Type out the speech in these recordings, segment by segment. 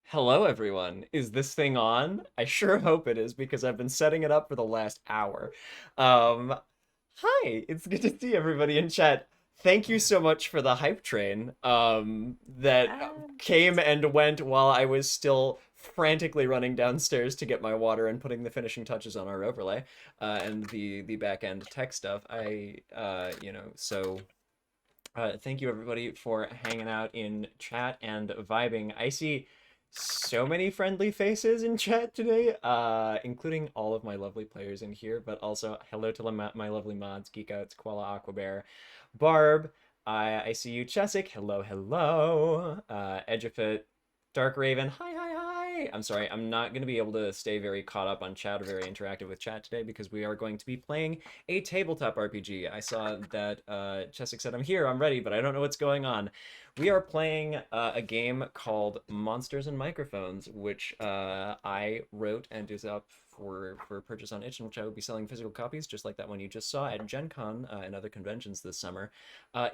Hello, everyone. Is this thing on? I sure hope it is because I've been setting it up for the last hour. Um, Hi, it's good to see everybody in chat. Thank you so much for the hype train that came and went while I was still frantically running downstairs to get my water and putting the finishing touches on our overlay and the back end tech stuff. Thank you everybody for hanging out in chat and vibing. I see so many friendly faces in chat today, including all of my lovely players in here, but also hello to my lovely mods, Geekouts, Koala Aquabear, Barb. I see you, Chesic. Hello, hello. Edgefit, Dark Raven. Hi, hi, hi. I'm sorry, I'm not going to be able to stay very caught up on chat or very interactive with chat today because we are going to be playing a tabletop RPG. I saw that Chesic said, I'm here, I'm ready, but I don't know what's going on. We are playing a game called Monsters and Microphones, which I wrote and is up for purchase on itch, which I will be selling physical copies, just like that one you just saw at Gen Con and other conventions this summer.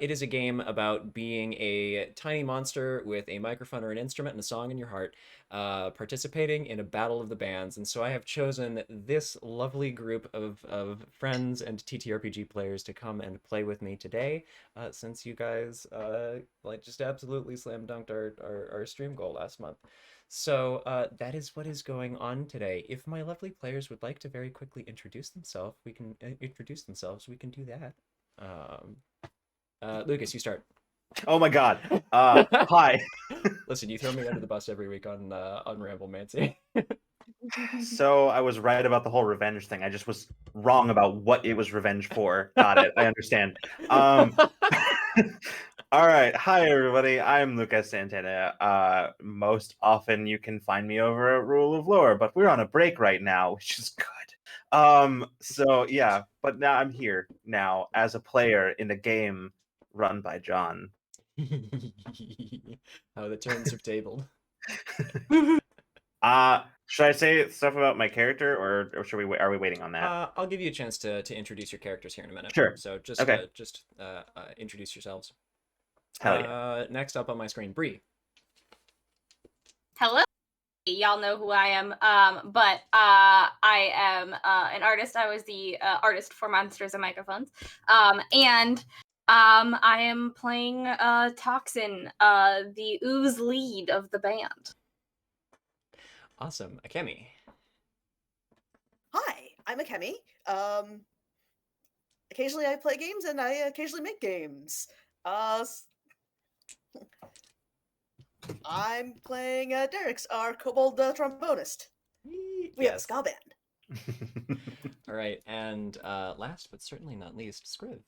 It is a game about being a tiny monster with a microphone or an instrument and a song in your heart, participating in a battle of the bands. And so I have chosen this lovely group of friends and TTRPG players to come and play with me today, since you guys like just absolutely slam dunked our stream goal last month. So that is what is going on today. If my lovely players would like to very quickly introduce themselves, we can do that. Um, Lucas, you start. Oh my God. Hi. Listen, you throw me under the bus every week on Ramble Mancy. So I was right about the whole revenge thing. I just was wrong about what it was revenge for. Got it. I understand. Um, all right. Hi, everybody. I'm Lucas Santana. Most often you can find me over at Rule of Lore, but we're on a break right now, which is good. So yeah, but now I'm here now as a player in a game run by John. How the turns are tabled. Should I say stuff about my character, or are we waiting on that? I'll give you a chance to introduce your characters here in a minute. Sure. So Okay. introduce yourselves. Hell yeah. Next up on my screen, Bree. Hello. Y'all know who I am, but I am an artist. I was the artist for Monsters and Microphones, and I am playing Toxin, the ooze lead of the band. Awesome. Akemi. Hi, I'm Akemi. Occasionally I play games and I occasionally make games. I'm playing Derek's, our kobold trombonist. We have a ska band. All right, and last but certainly not least, Scriv.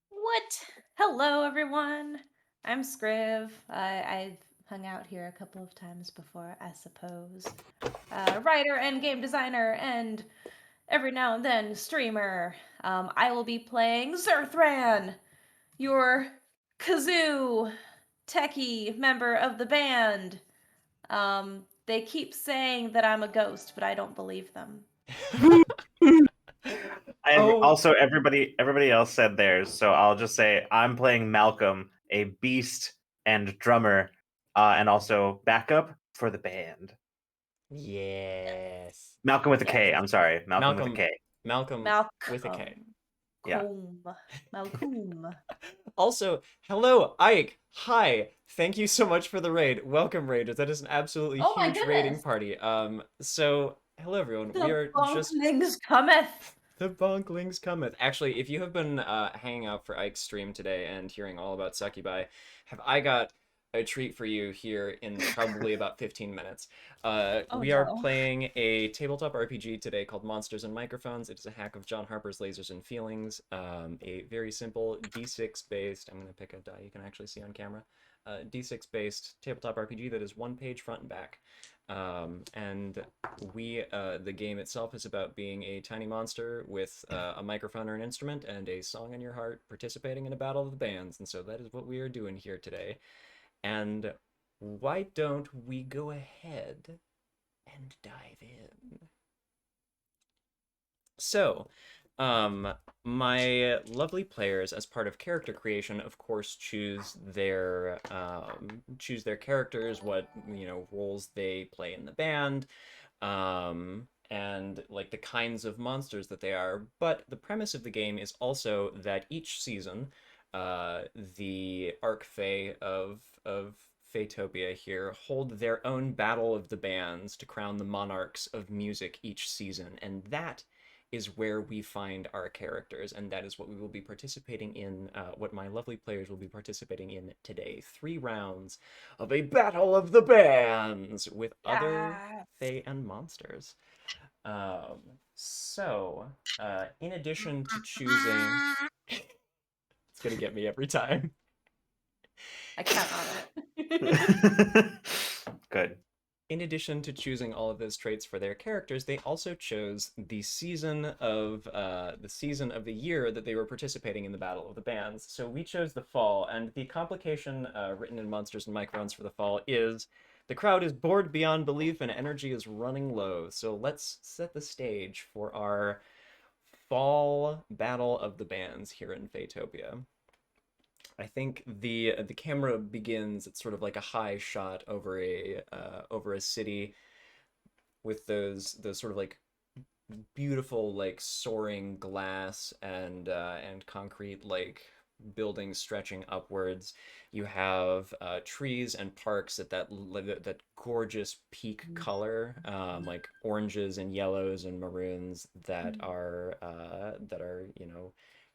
What? Hello, everyone. I'm Scriv. I've hung out here a couple of times before, I suppose. Writer and game designer, and every now and then streamer. I will be playing Zerthran, your kazoo techie member of the band. They keep saying that I'm a ghost, but I don't believe them. And also everybody else said theirs, so I'll just say I'm playing Malcolm, a beast and drummer, and also backup for the band. Yes. Malcolm with a K. I'm sorry, Malcolm with a K. Malcolm with a K. Yeah. Malcolm. Also, hello, Ike. Hi. Thank you so much for the raid. Welcome, raiders. That is an absolutely huge raiding party. So hello everyone. The bonklings cometh. The bonklings cometh. Actually, if you have been hanging out for Ike's stream today and hearing all about Succubi, have I got a treat for you here in probably about 15 minutes. We are playing a tabletop RPG today called Monsters and Microphones. It is a hack of John Harper's Lasers and Feelings. A very simple D6 based, I'm going to pick a die you can actually see on camera, D6 based tabletop RPG that is one page front and back. And the game itself is about being a tiny monster with a microphone or an instrument and a song in your heart participating in a battle of the bands. And so that is what we are doing here today. And why don't we go ahead and dive in? So, My lovely players, as part of character creation, of course, choose their characters, what roles they play in the band, and like the kinds of monsters that they are. But the premise of the game is also that each season, the Archfey of Phaetopia here hold their own battle of the bands to crown the monarchs of music each season, and that is where we find our characters, and that is what we will be participating in, what my lovely players will be participating in today. 3 rounds of a battle of the bands with other Yeah. Fae and monsters. Um, so, in addition to choosing... It's gonna get me every time. I count on it. Good. In addition to choosing all of those traits for their characters, they also chose the season of the year that they were participating in the Battle of the Bands. So we chose the fall, and the complication written in Monsters and Microns for the fall is the crowd is bored beyond belief and energy is running low. So let's set the stage for our fall Battle of the Bands here in Phaetopia. I think the camera begins at sort of like a high shot over a city with those sort of like beautiful like soaring glass and concrete like buildings stretching upwards. You have trees and parks at that gorgeous peak color, like oranges and yellows and maroons that are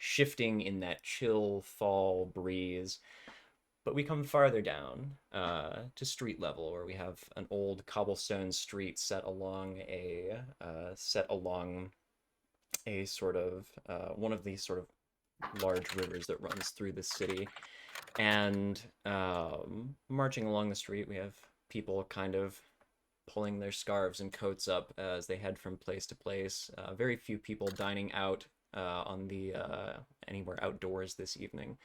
shifting in that chill fall breeze. But we come farther down to street level, where we have an old cobblestone street set along a sort of one of these sort of large rivers that runs through the city. And marching along the street, we have people kind of pulling their scarves and coats up as they head from place to place. Very few people dining out on the anywhere outdoors this evening.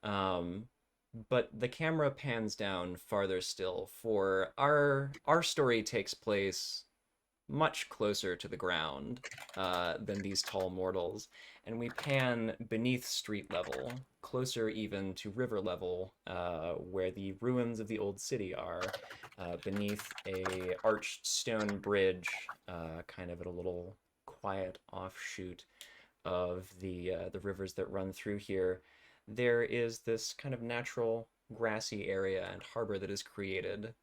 But the camera pans down farther still, for our story takes place much closer to the ground than these tall mortals, and we pan beneath street level, closer even to river level, where the ruins of the old city are, beneath a arched stone bridge, kind of at a little quiet offshoot of the rivers that run through here. There is this kind of natural grassy area and harbor that is created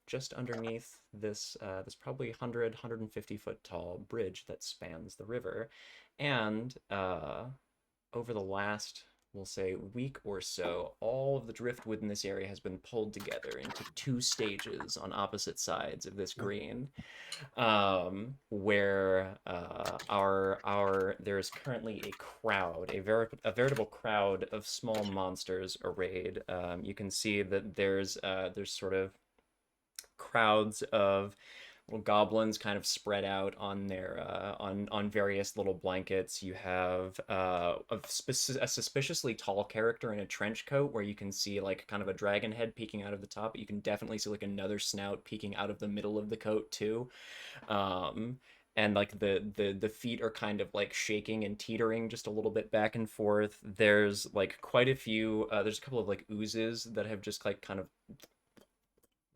just underneath this probably 150 foot tall bridge that spans the river. And over the last, we'll say, week or so, all of the driftwood in this area has been pulled together into 2 stages on opposite sides of this green, where there's currently a crowd, a veritable crowd of small monsters arrayed. You can see that there's sort of crowds of little goblins kind of spread out on their on various little blankets. You have a suspiciously tall character in a trench coat, where you can see like kind of a dragon head peeking out of the top, but you can definitely see like another snout peeking out of the middle of the coat too. And like the feet are kind of like shaking and teetering just a little bit back and forth. There's like quite a few there's a couple of like oozes that have just like kind of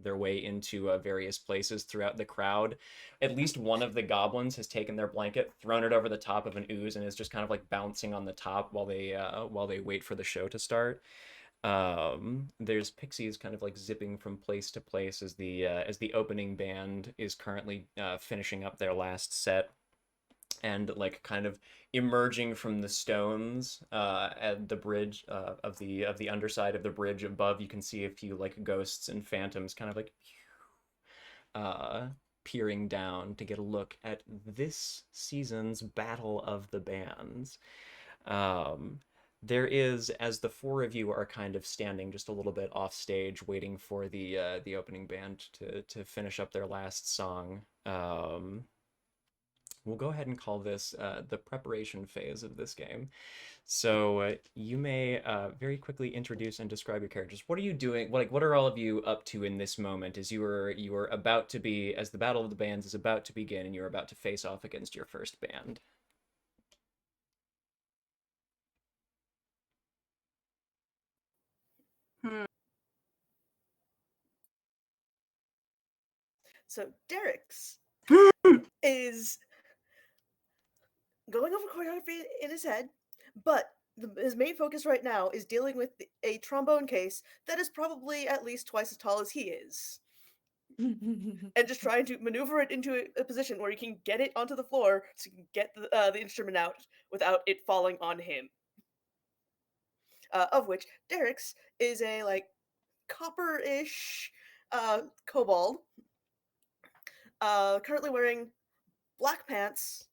their way into various places throughout the crowd. At least one of the goblins has taken their blanket, thrown it over the top of an ooze, and is just kind of like bouncing on the top while they wait for the show to start. There's pixies kind of like zipping from place to place as the opening band is currently finishing up their last set. And like kind of emerging from the stones at the bridge of the underside of the bridge above, you can see a few like ghosts and phantoms kind of like peering down to get a look at this season's Battle of the Bands. There is, as the 4 of you are kind of standing just a little bit off stage, waiting for the opening band to finish up their last song. We'll go ahead and call this the preparation phase of this game. So you may very quickly introduce and describe your characters. What are you doing? What are all of you up to in this moment as you are about to be, as the Battle of the Bands is about to begin, and you're about to face off against your first band? So Derek's is going over choreography in his head, but his main focus right now is dealing with a trombone case that is probably at least twice as tall as he is, and just trying to maneuver it into a position where he can get it onto the floor so he can get the instrument out without it falling on him. Of which Derek's is a like copper-ish kobold, currently wearing black pants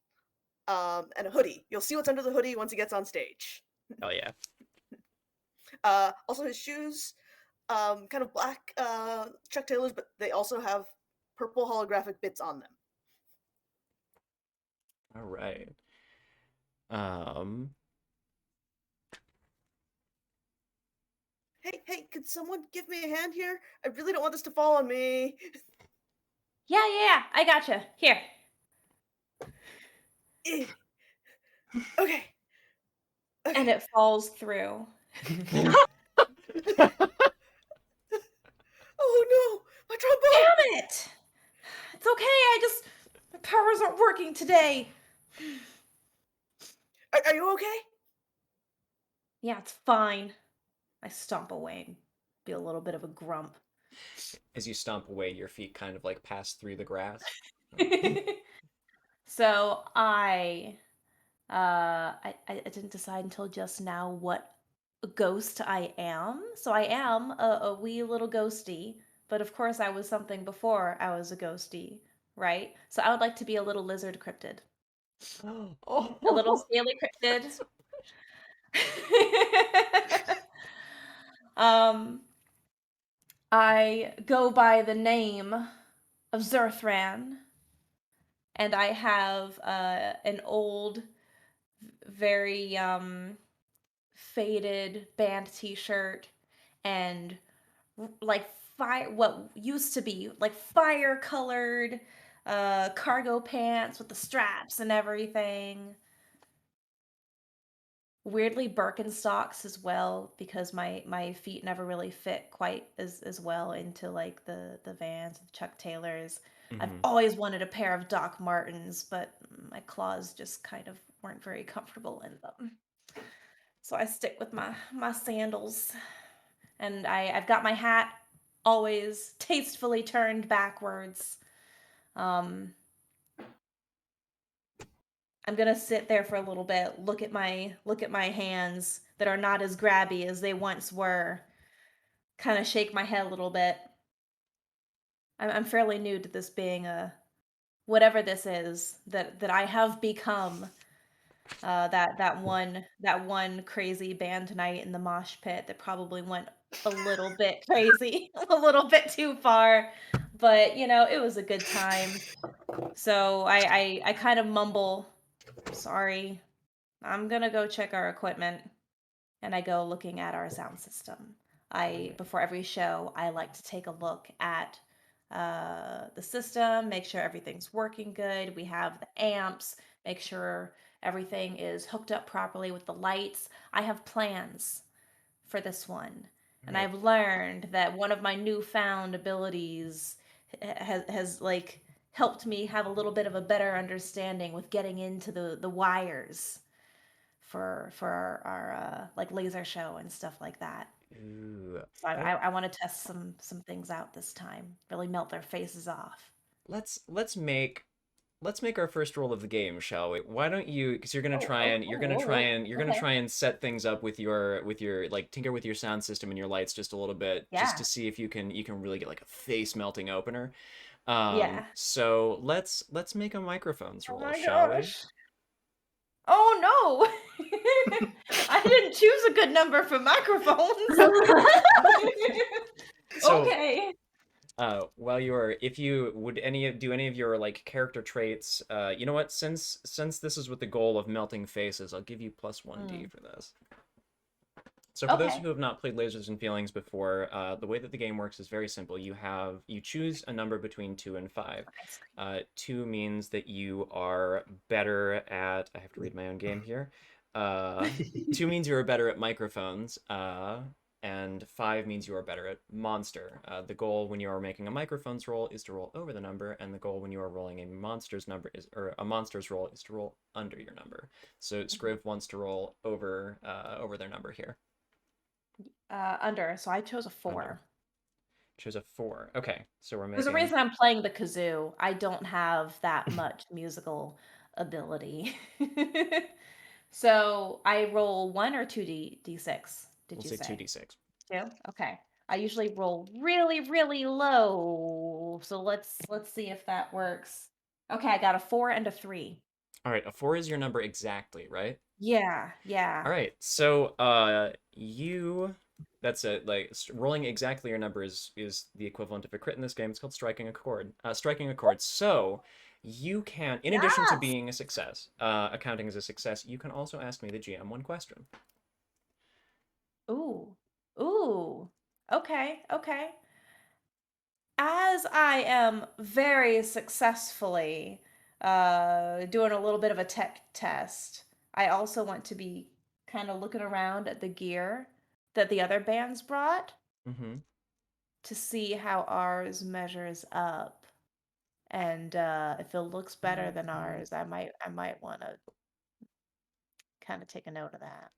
and a hoodie. You'll see what's under the hoodie once he gets on stage. Oh yeah. Also, his shoes, kind of black Chuck Taylors, but they also have purple holographic bits on them. All right. Hey, could someone give me a hand here? I really don't want this to fall on me. Yeah, I gotcha. Here. Eh. Okay. And it falls through. Oh no, my trombone! Damn it! It's okay, my powers aren't working today. Are you okay? Yeah, it's fine. I stomp away and be a little bit of a grump. As you stomp away, your feet kind of like pass through the grass. So I didn't decide until just now what ghost I am. So I am a wee little ghosty, but of course I was something before I was a ghosty, right? So I would like to be a little lizard cryptid. Oh, A little scaly cryptid. I go by the name of Zerthran, and I have an old, very faded band t-shirt and like what used to be like fire colored cargo pants with the straps and everything. Weirdly Birkenstocks as well, because my feet never really fit quite as well into like the Vans, the Chuck Taylors. I've always wanted a pair of Doc Martens, but my claws just kind of weren't very comfortable in them. So I stick with my sandals. And I've got my hat always tastefully turned backwards. I'm gonna sit there for a little bit, look at my hands that are not as grabby as they once were, kind of shake my head a little bit. I'm fairly new to this being a whatever this is that I have become. That one crazy band night in the mosh pit that probably went a little bit crazy, a little bit too far, but it was a good time. So I kind of mumble, sorry, I'm gonna go check our equipment, and I go looking at our sound system. Before every show, I like to take a look at the system, make sure everything's working good. We have the amps, make sure everything is hooked up properly with the lights. I have plans for this one, and Right. I've learned that one of my newfound abilities has like helped me have a little bit of a better understanding with getting into the wires for our like laser show and stuff like that. Ooh. So I want to test some things out this time. Really melt their faces off. Let's make our first roll of the game, shall we? Why don't you? Because you're gonna try and Okay. try and set things up with your like tinker with your sound system and your lights just a little bit, just Yeah. to see if you can really get like a face melting opener. Yeah. So let's make a microphones Oh roll, my shall gosh. Oh no! I didn't choose a good number for microphones. So, Okay. while you're, if you would do any of your like character traits, you know what? Since this is with the goal of melting faces, I'll give you plus 1d for this. So for those Okay. who have not played Lasers and Feelings before, the way that the game works is very simple. You choose a number between 2 and 5. 2 means that you are better at. I have to read my own game here. 2 means you are better at microphones. and 5 means you are better at monster. The goal when you are making a microphones roll is to roll over the number, and the goal when you are rolling a monster's roll is to roll under your number. So Scriv wants to roll over their number here. Under. So I chose a 4. Under. Chose a 4. Okay, so we're There's a making. reason I'm playing the kazoo. I don't have that much musical ability. So I roll 1 or 2d6. Did We'll you say say 2d6. 2? Okay. I usually roll really, really low. So let's see if that works. Okay, I got a 4 and a 3. All right, a 4 is your number exactly, right? Yeah. All right, so rolling exactly your number is the equivalent of a crit in this game. It's called striking a chord. So you can, in addition to Yes! being a success, accounting as a success, you can also ask me, the GM, one question. Ooh. Okay. As I am very successfully doing a little bit of a tech test, I also want to be kind of looking around at the gear that the other bands brought Mm-hmm. to see how ours measures up. And if it looks better than ours, I might want to kind of take a note of that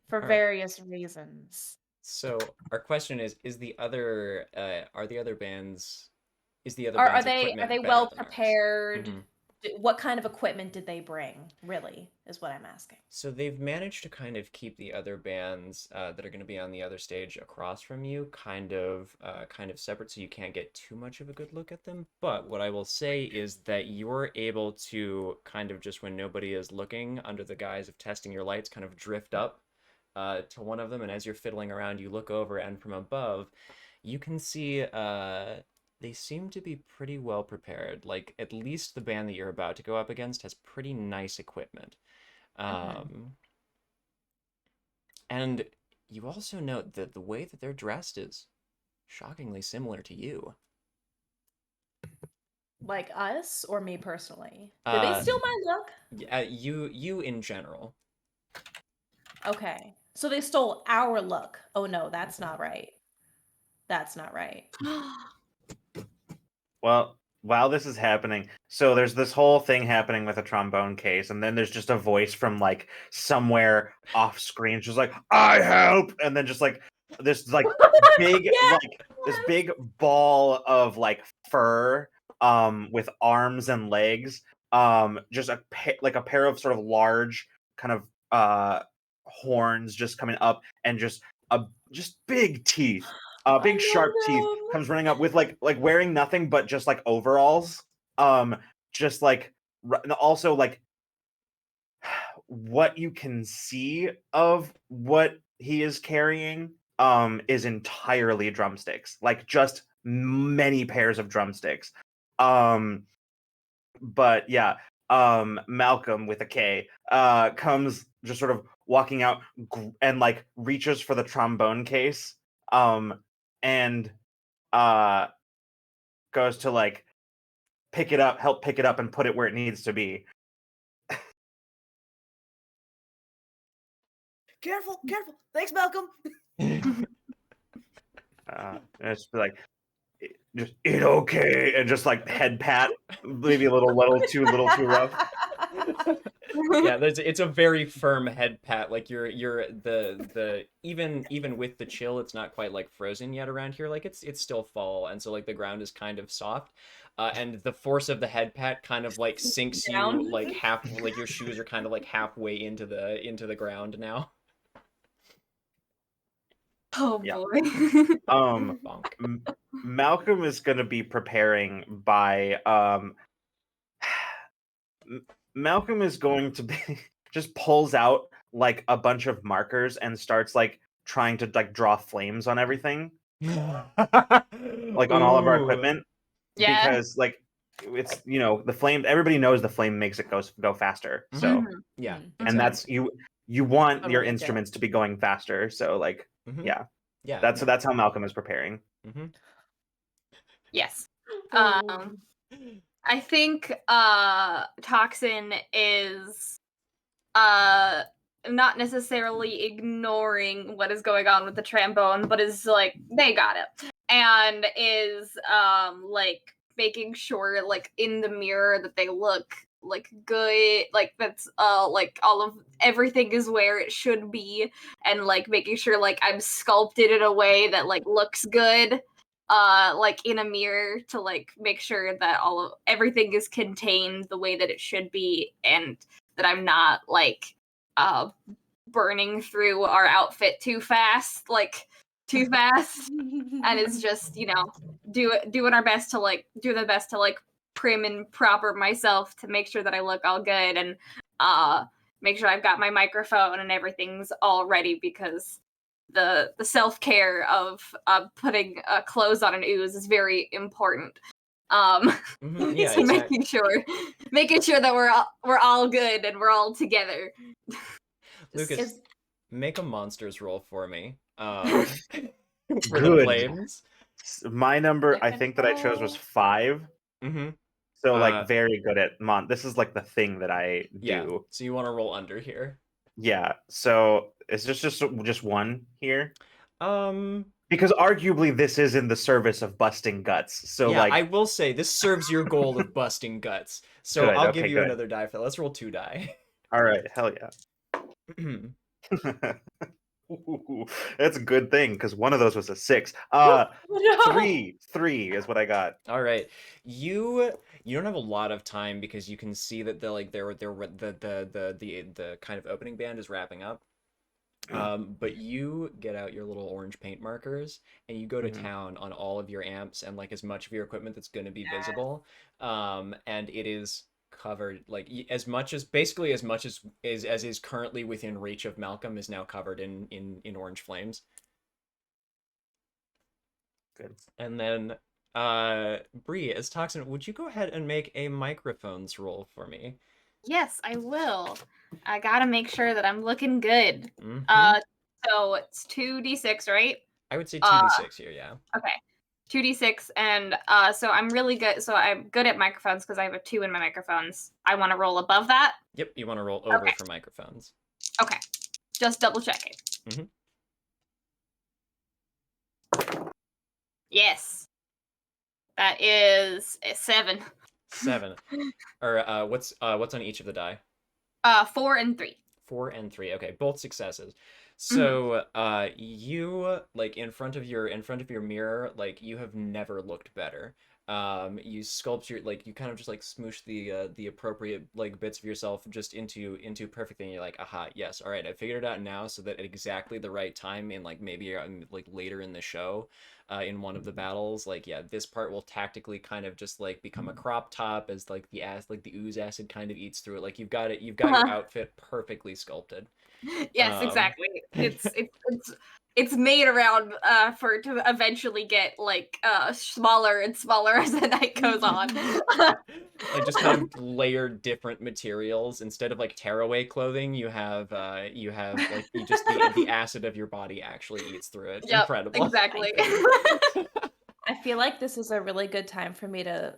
for All right. various reasons. So our question is the other are the other bands Are they equipment better well than ours? prepared? Mhm. What kind of equipment did they bring? Really, is what I'm asking. So they've managed to kind of keep the other bands that are going to be on the other stage across from you kind of separate, so you can't get too much of a good look at them. But what I will say is that you're able to kind of, just when nobody is looking, under the guise of testing your lights, kind of drift up to one of them, and as you're fiddling around, you look over, and from above, you can see they seem to be pretty well prepared. Like, at least the band that you're about to go up against has pretty nice equipment. And you also note that the way that they're dressed is shockingly similar to you. Like us or me personally? Did they steal my look? You in general. Okay. So they stole our look. Oh no, that's not right. That's not right. Well, while this is happening, so there's this whole thing happening with a trombone case, and then there's just a voice from like somewhere off screen, just like, "I help," and then just like this like big this big ball of like fur with arms and legs, just like a pair of sort of large kind of horns just coming up, and just big teeth. Big sharp teeth comes running up with like wearing nothing but just like overalls. Just like also like what you can see of what he is carrying is entirely drumsticks, like just many pairs of drumsticks. But yeah, Malcolm with a K comes just sort of walking out and like reaches for the trombone case and goes to like help pick it up and put it where it needs to be. Careful. Thanks, Malcolm. It's like, just it okay, and just like head pat, maybe a little too rough. Yeah, it's a very firm head pat. Like you're the even with the chill, it's not quite like frozen yet around here. Like it's still fall, and so like the ground is kind of soft. And the force of the head pat kind of like sinks Down. you like half, like your shoes are kind of like halfway into the ground now. Oh Yeah. boy. Malcolm is going to be preparing by Malcolm is going to be just pulls out like a bunch of markers and starts like trying to like draw flames on everything, like on all of our Ooh. equipment. Yeah. Because like it's, you know, the flame, everybody knows the flame makes it go faster. So Mhm. Yeah. and that's you want your Totally instruments to be going faster. So like Mhm. yeah. Yeah. That's how Malcolm is preparing. Mm-hmm. Yes. Oh. I think Toxin is not necessarily ignoring what is going on with the trombone, but is like, they got it. And is like making sure like in the mirror that they look like good, like that's like all of everything is where it should be, and like making sure like I'm sculpted in a way that like looks good like in a mirror to like make sure that everything is contained the way that it should be, and that I'm not like burning through our outfit too fast, and it's just, you know, doing our best to like do the best to like prim and proper myself to make sure that I look all good, and make sure I've got my microphone and everything's all ready, because the self-care of putting clothes on an ooze is very important. Yeah, so exactly. making sure that we're all good and we're all together. Lucas, make a monsters roll for me. For the Good. flames. My number, I think that I chose was 5. Mm-hmm. So like very good at this is like the thing that I do. Yeah. So you want to roll under here? Yeah. So is this just one here? Because arguably this is in the service of busting guts. So yeah, like I will say this serves your goal of busting guts. So Good, I'll okay, give you good. another die for that. Let's roll 2 die. All right, hell yeah. Ooh, that's a good thing because one of those was a 6. No. 3 is what I got. All right, you don't have a lot of time because you can see that the kind of opening band is wrapping up. But you get out your little orange paint markers and you go to town on all of your amps and like as much of your equipment that's going to be visible. And it is covered like as much as is currently within reach of Malcolm is now covered in orange flames. Good. And then Bree, as Toxin, would you go ahead and make a microphones roll for me? Yes, I will. I gotta make sure that I'm looking good. Mm-hmm. So it's 2d6, right? I would say 2d6 here, yeah. Okay. 2d6, and so I'm really good. So I'm good at microphones because I have a 2 in my microphones. I want to roll above that. Yep, you want to roll over for microphones. Okay. Just double checking. Yes. That is a 7. 7. Or what's on each of the die? 4 and 3. 4 and 3. Okay, both successes. So you like in front of your mirror, like you have never looked better. You sculpt your like you kind of just like smoosh the appropriate like bits of yourself just into perfect thing. You're like, aha, yes, all right, I figured it out now, so that at exactly the right time in like maybe like later in the show, in one of the battles, like yeah, this part will tactically kind of just like become a crop top as like the ooze acid kind of eats through it. Like you've got your outfit perfectly sculpted. Yes, exactly. It's made around for it to eventually get like smaller and smaller as the night goes on. Like just kind of layered different materials instead of like tearaway clothing. You have like you just the acid of your body actually eats through it. Yep, Incredible. exactly. I feel like this is a really good time for me to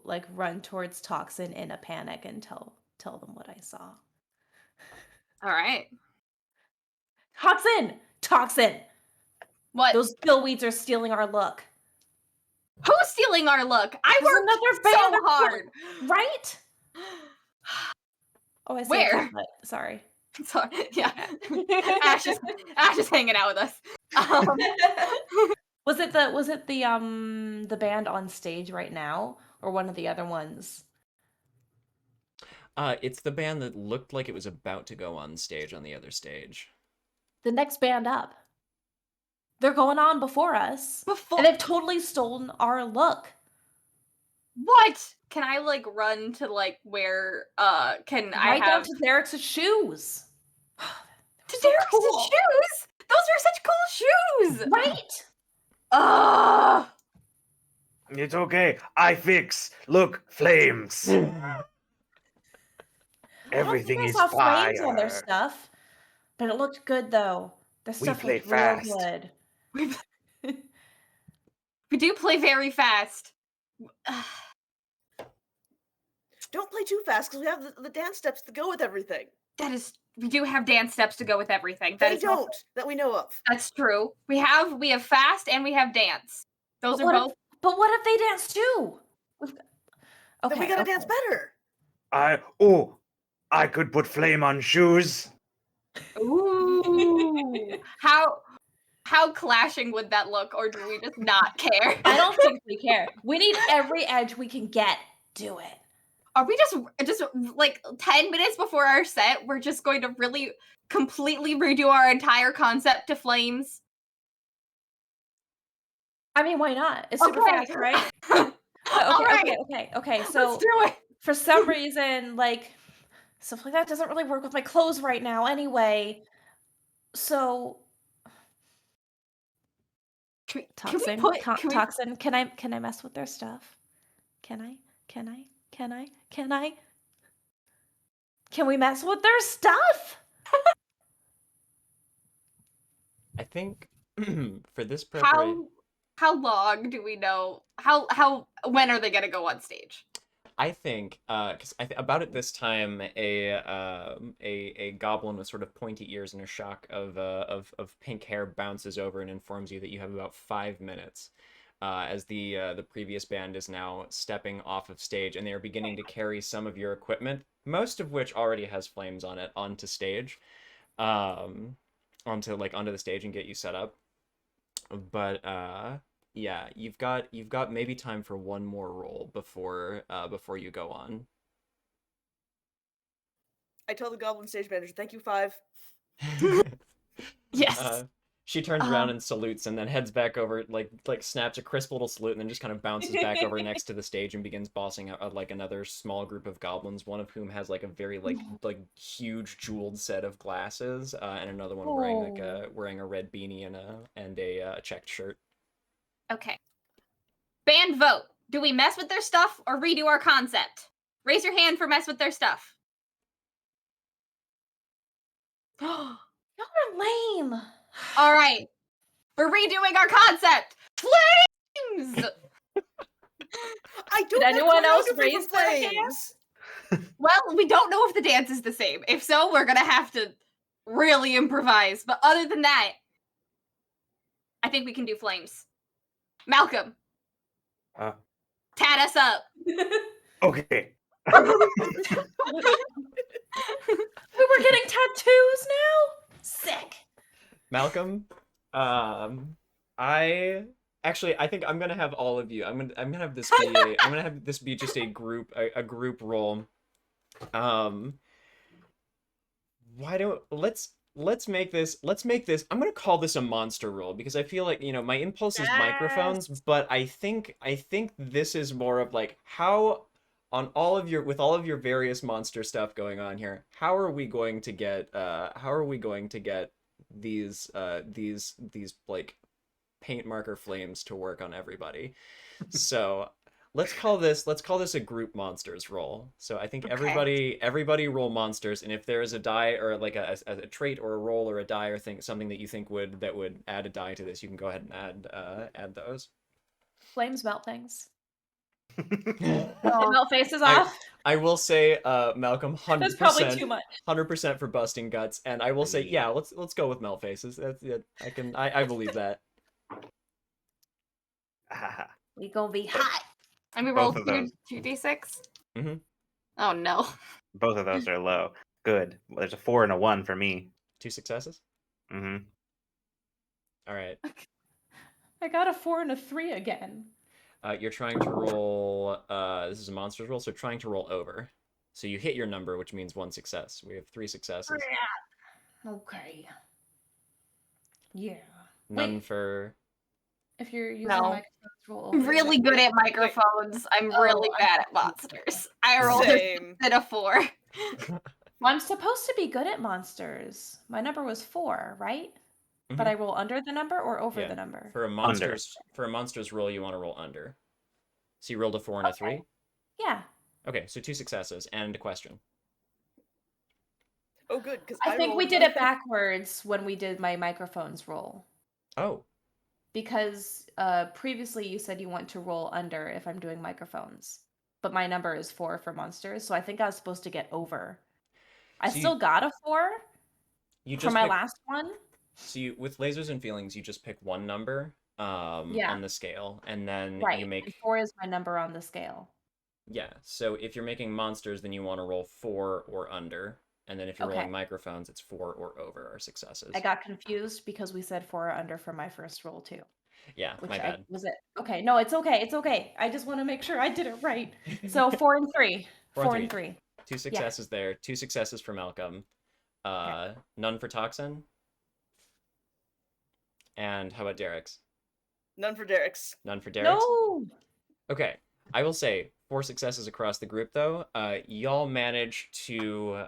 like run towards Toxin in a panic and tell them what I saw. All right. Toxin! What? Those billweeds are stealing our look. Who's stealing our look? I worked so hard. Right? Oh, I see. Where? Sorry. Sorry. Yeah. Ash is hanging out with us. Was it the band on stage right now or one of the other ones? It's the band that looked like it was about to go on stage on the other stage. The next band up. They're going on before us. And they've totally stolen our look. What? Can I like run to like where can I right down to Derek's shoes? To Derek's shoes? Those are such cool shoes! Right? It's okay. I fix. Look, flames. Everything is fire. Flames on their stuff, but it looked good though. The stuff looked real good. We do play very fast. Don't play too fast because we have the dance steps to go with everything. That is we do have dance steps to go with everything. They don't, that we know of. That's true. We have fast and we have dance. Those are both. But what if they dance too? Then we gotta dance better. I could put flame on shoes. Ooh. How clashing would that look, or do we just not care? I don't think we care. We need every edge we can get. Do it. Are we just like 10 minutes before our set, we're just going to really completely redo our entire concept to flames? I mean, why not? It's super fast, right? Okay. So Let's do it. for some reason, like stuff like that doesn't really work with my clothes right now anyway. So Toxin, Toxin, can I mess with their stuff? Can we mess with their stuff? I think for this preparation, how long do we know? When are they gonna go on stage? I think because about at this time a goblin with sort of pointy ears and a shock of pink hair bounces over and informs you that you have about 5 minutes. As the previous band is now stepping off of stage, and they are beginning to carry some of your equipment, most of which already has flames on it, onto stage, onto the stage and get you set up. But yeah, you've got maybe time for one more roll before you go on. I tell the goblin stage manager, "Thank you, 5." Yes. She turns around and salutes, and then heads back over, like snaps a crisp little salute, and then just kind of bounces back over next to the stage and begins bossing out like another small group of goblins. One of whom has like a very like huge jeweled set of glasses, and another one wearing a red beanie and a checked shirt. Okay. Band vote. Do we mess with their stuff or redo our concept? Raise your hand for mess with their stuff. Y'all are lame. All right. We're redoing our concept. Flames! I don't Did anyone else choreography raise for their hand? flames. Well, we don't know if the dance is the same. If so, we're gonna have to really improvise. But other than that, I think we can do flames. Malcolm. Tat us up. Okay. We were getting tattoos now? Sick. Malcolm, I think I'm gonna have all of you. I'm gonna have this be I'm gonna have this be just a group roll. Let's make this I'm gonna call this a monster roll, because I feel like, my impulse is microphones, but I think this is more of like how with all of your various monster stuff going on here, how are we going to get these like paint marker flames to work on everybody? So let's call this a group monsters roll. So I think everybody roll monsters, and if there is a die or like a trait or a roll or a die or something that you think would add a die to this, you can go ahead and add those. Flames melt things. Melt faces off. I will say, Malcolm, 100%. That's probably too much. 100% for busting guts, and I will say, yeah, let's go with melt faces. That's it. I believe that. We gonna be hot. And we rolled 2d6. Mm-hmm. Oh no. Both of those are low. Good. Well, there's a 4 and a 1 for me. 2 successes. Mm-hmm. All right. I got a 4 and a 3 again. You're trying to roll. This is a monsters roll, so trying to roll over. So you hit your number, which means 1 success. We have 3 successes. Okay. Yeah. None for. If you're using microphones, roll I'm really good at microphones. I'm really bad at monsters. I rolled a 4. Well, I'm supposed to be good at monsters. My number was 4, right? Mm-hmm. But I roll under the number or over the number? For a monsters roll, you want to roll under. So you rolled a 4 and a 3? Yeah. Okay, so 2 successes and a question. Oh, good, because I think we did it backwards when we did my microphones roll. Oh. Because previously you said you want to roll under if I'm doing microphones. But my number is 4 for monsters, so I think I was supposed to get over. I So still got a 4 you for just my pick, last one. so you, with lasers and feelings, you just pick one number Yeah, on the scale, and then you right. make, And 4 is my number on the scale. yeah. So if you're making monsters, then you want to roll 4 or under, and then if you're Okay. rolling microphones, it's 4 or over are successes. I got confused because we said 4 or under for my first roll too. Yeah, Which my I bad. was it. Okay, no, it's okay. It's okay. I just want to make sure I did it right. So 4 and 3. 4 and 4 and 3. 3. Two successes there. 2 successes for Malcolm. Okay. None for Toxin. And how about Derek's? None for Derek's. None for Derek's? No. Okay. I will say 4 successes across the group though. Y'all managed to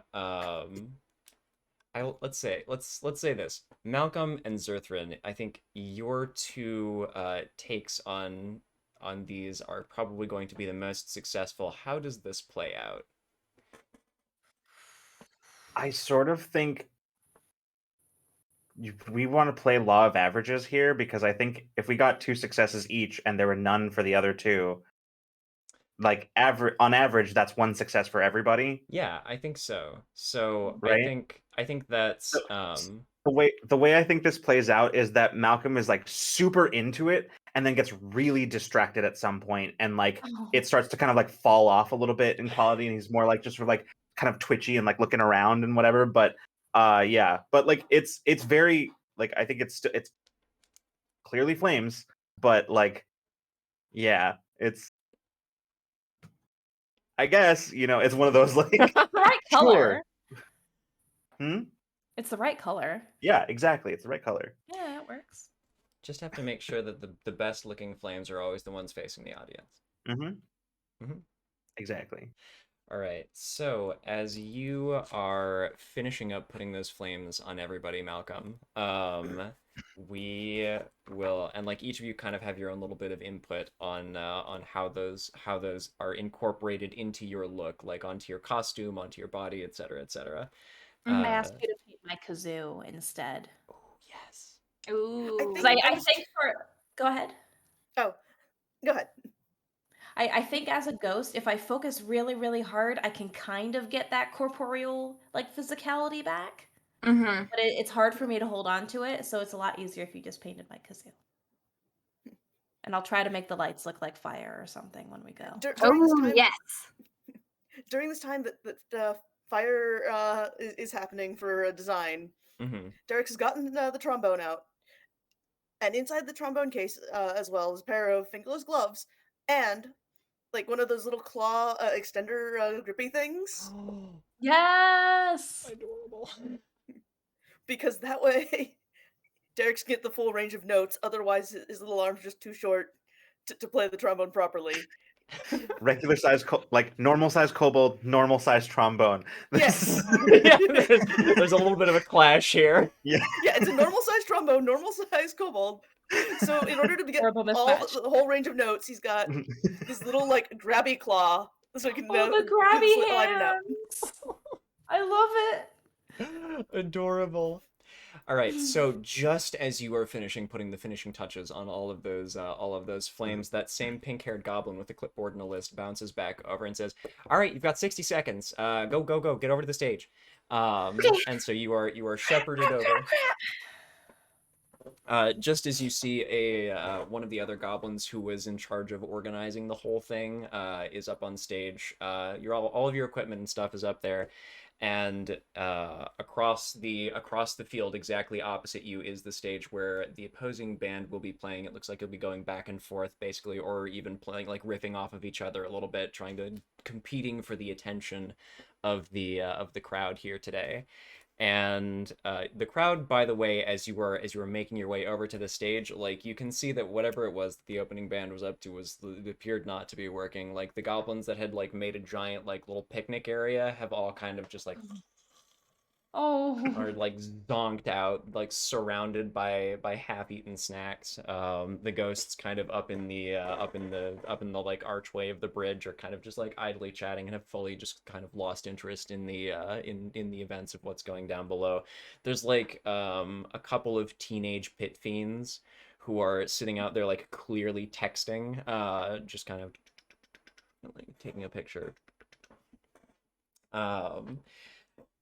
let's say this. Malcolm and Zerthrin, I think your two takes on these are probably going to be the most successful. How does this play out? I sort of think we want to play law of averages here, because I think if we got 2 successes each and there were none for the other 2, like on average, that's 1 success for everybody, Yeah, I think so. So right? I think that's So the way I think this plays out is that Malcolm is like super into it and then gets really distracted at some point, and like Oh. it starts to kind of like fall off a little bit in quality, and he's more like just sort of like kind of twitchy and like looking around and whatever. But yeah, but like it's very like, I think it's clearly flames, but like yeah, it's, I guess, it's one of those like The right color. sure. Hmm? It's the right color. Yeah, exactly. It's the right color. Yeah, it works. just have to make sure that the best looking flames are always the ones facing the audience. Mm-hmm. Exactly. All right. So as you are finishing up putting those flames on everybody, Malcolm, we will, and like each of you kind of have your own little bit of input on how those are incorporated into your look, like onto your costume, onto your body, etc., etc. I asked you to paint my kazoo instead. Oh, yes. Ooh. think- 'Cause I think for go ahead. Oh, go ahead. I think as a ghost, if I focus really, really hard, I can kind of get that corporeal like physicality back. Mm-hmm. But it's hard for me to hold on to it, so it's a lot easier if you just painted my kazoo. And I'll try to make the lights look like fire or something when we go. During this Oh, time, yes. during this time that fire is happening for design, Mm-hmm. Derek has gotten the trombone out, and inside the trombone case, as well, is a pair of fingerless gloves and like one of those little claw extender grippy things, Oh, Yes. adorable. because that way Derek's get the full range of notes. Otherwise, his little arms are just too short to play the trombone properly. Regular size, like normal size kobold, normal size trombone. Yes. Yeah, there's a little bit of a clash here. Yeah, it's a normal size trombone, normal size kobold. So in order to get Horrible the whole range of notes, he's got this little like grabby claw, so he can Oh, the grabby slide it out. hands. I love it. Adorable. All right, so just as you are finishing putting the finishing touches on all of those flames, that same pink-haired goblin with the clipboard and a list bounces back over and says, "All right, you've got 60 seconds. Go, get over to the stage." And so you are shepherded over. Just as you see one of the other goblins who was in charge of organizing the whole thing is up on stage. All of your equipment and stuff is up there, and across the field, exactly opposite you, is the stage where the opposing band will be playing. It looks like you'll be going back and forth, basically, or even playing, like riffing off of each other a little bit, competing for the attention of the crowd here today. And the crowd, by the way, as you were making your way over to the stage, like you can see that whatever it was that the opening band was up to appeared not to be working. Like the goblins that had like made a giant like little picnic area have all kind of just like are like zonked out, like surrounded by half-eaten snacks. The ghosts kind of up in the like archway of the bridge are kind of just like idly chatting and have fully just kind of lost interest in the in the events of what's going down below. There's like a couple of teenage pit fiends who are sitting out there like clearly texting, just kind of like taking a picture.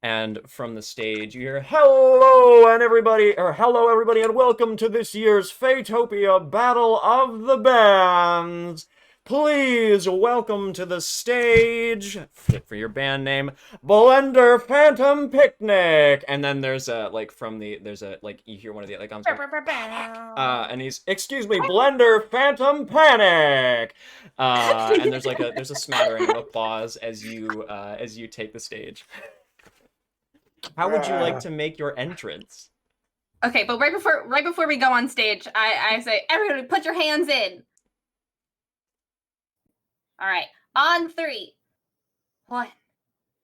And from the stage, you hear, hello everybody, and welcome to this year's Fatopia Battle of the Bands. Please welcome to the stage, fit for your band name, Blender Phantom Picnic. And then there's a, like, you hear one of the, like, and he's, excuse me, Blender Phantom Panic. And there's a smattering of applause as you take the stage. How would you like to make your entrance? Okay, but right before we go on stage, I say, everybody put your hands in. All right, on 3. 1,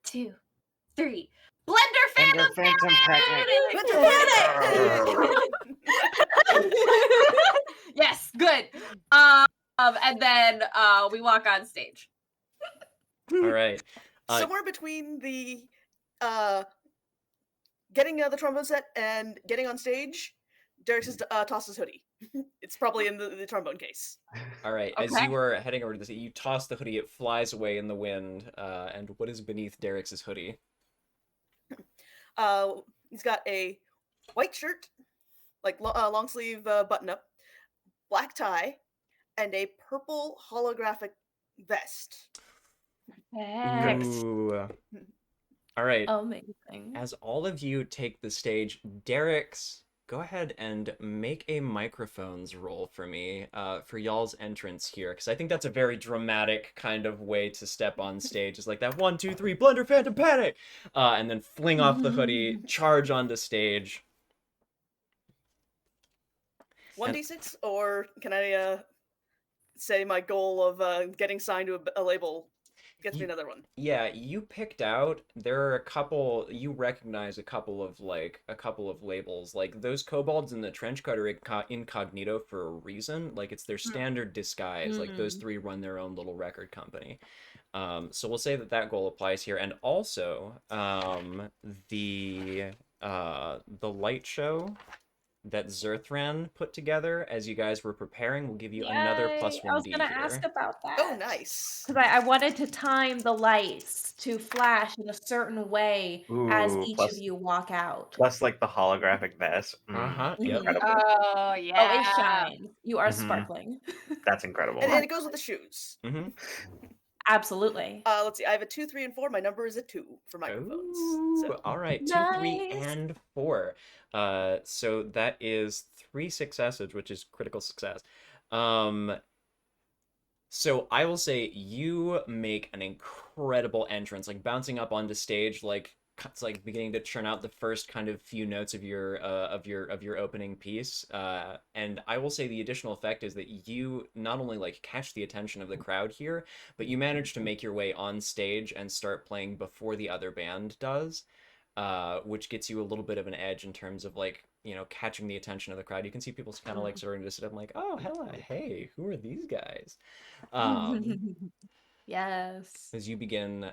2, 3. Blender Phantom Panic! Yes, good. And then we walk on stage. All right. Somewhere between the getting the trombone set and getting on stage, Derek just tosses hoodie. It's probably in the trombone case. All right. Okay. As you are heading over to this, you toss the hoodie. It flies away in the wind. And what is beneath Derek's hoodie? He's got a white shirt, like long sleeve button up, black tie, and a purple holographic vest. Ooh. All right. Amazing. As all of you take the stage, Derek's, go ahead and make a microphones roll for me for y'all's entrance here, because I think that's a very dramatic kind of way to step on stage. It's like that 1, 2, 3, Blender Phantom Panic, and then fling off the hoodie, charge onto stage. 1d6, or can I say my goal of getting signed to a label gets me another one? Yeah, you picked out, there are a couple, you recognize a couple of labels, like those kobolds in the trench coat are incognito for a reason, like it's their standard disguise, like those 3 run their own little record company. So we'll say that goal applies here, and also the light show that Zerthran put together as you guys were preparing will give you another +1D I was gonna here. ask about that. Oh, nice. Because I wanted to time the lights to flash in a certain way as Ooh, each plus- of you walk out. Plus, like the holographic vest. Yep. Incredible. Oh, yeah. Oh, it shines. You are Mhm. sparkling. That's incredible. And it goes with the shoes. Absolutely. Let's see. I have a 2, 3, and 4. My number is a 2 for microphones. So. All right, 2, 3, Nice. and 4. So that is 3 successes, which is critical success. So I will say you make an incredible entrance, like bouncing up onto stage, like it's like beginning to churn out the first kind of few notes of your opening piece. And I will say the additional effect is that you not only like catch the attention of the crowd here, but you manage to make your way on stage and start playing before the other band does, which gets you a little bit of an edge in terms of like, you know, catching the attention of the crowd. You can see people kind of like starting to sit up and like, oh, hello, hey, who are these guys? Yes. As you begin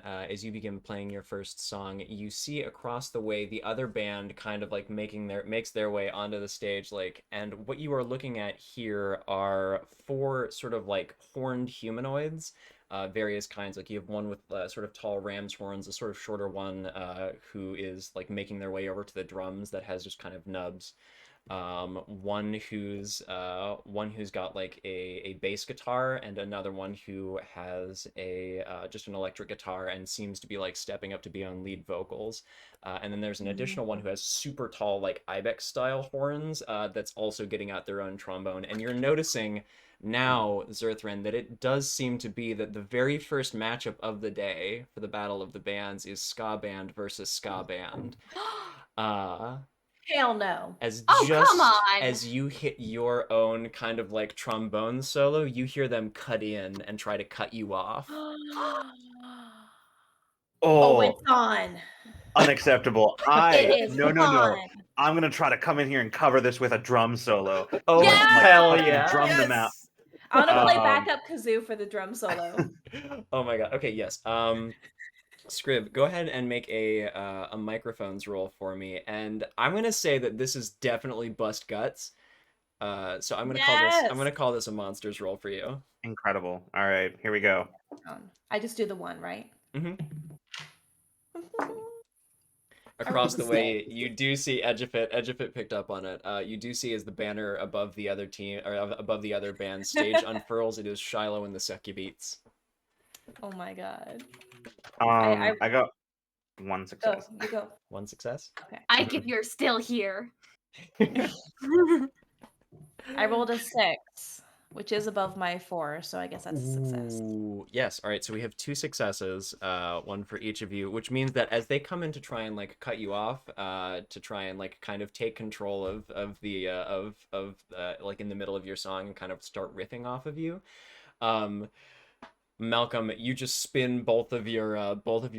playing your first song, you see across the way the other band kind of like makes their way onto the stage, like, and what you are looking at here are 4 sort of like horned humanoids, various kinds. Like you have one with sort of tall ram's horns, a sort of shorter one who is like making their way over to the drums that has just kind of nubs. One who's got like a bass guitar, and another one who has a just an electric guitar and seems to be like stepping up to be on lead vocals. And then there's an additional one who has super tall like ibex style horns that's also getting out their own trombone. And you're noticing now, Zerthran, that it does seem to be that the very first matchup of the day for the Battle of the Bands is ska band versus ska band. Hell no. Come on. As you hit your own kind of like trombone solo, you hear them cut in and try to cut you off. Oh, it's on. Unacceptable. It is No. on. I'm gonna try to come in here and cover this with a drum solo. Oh, Yes! hell fucking yeah. Drum them out. I'm gonna play Um, backup kazoo for the drum solo. Oh my god. Okay, yes. Scrib, go ahead and make a microphones roll for me, and I'm gonna say that this is definitely bust guts. So I'm gonna call this a monsters roll for you. Incredible. All right, here we go. I just do the one, right? across the rolled a way, six. you do see Edgefit. Edgefit picked up on it. You do see as the banner above the other team, or above the other band's stage unfurls, it is Shiloh and the Succubeats. Oh my god. I got one Go, success. you go. One success. Okay. Ike, if you're still here. I rolled a 6, which is above my 4, so I guess that's a success. Ooh, yes. All right. So we have 2 successes, one for each of you, which means that as they come in to try and like cut you off, to try and like kind of take control of the like in the middle of your song and kind of start riffing off of you, Malcolm, you just spin both of your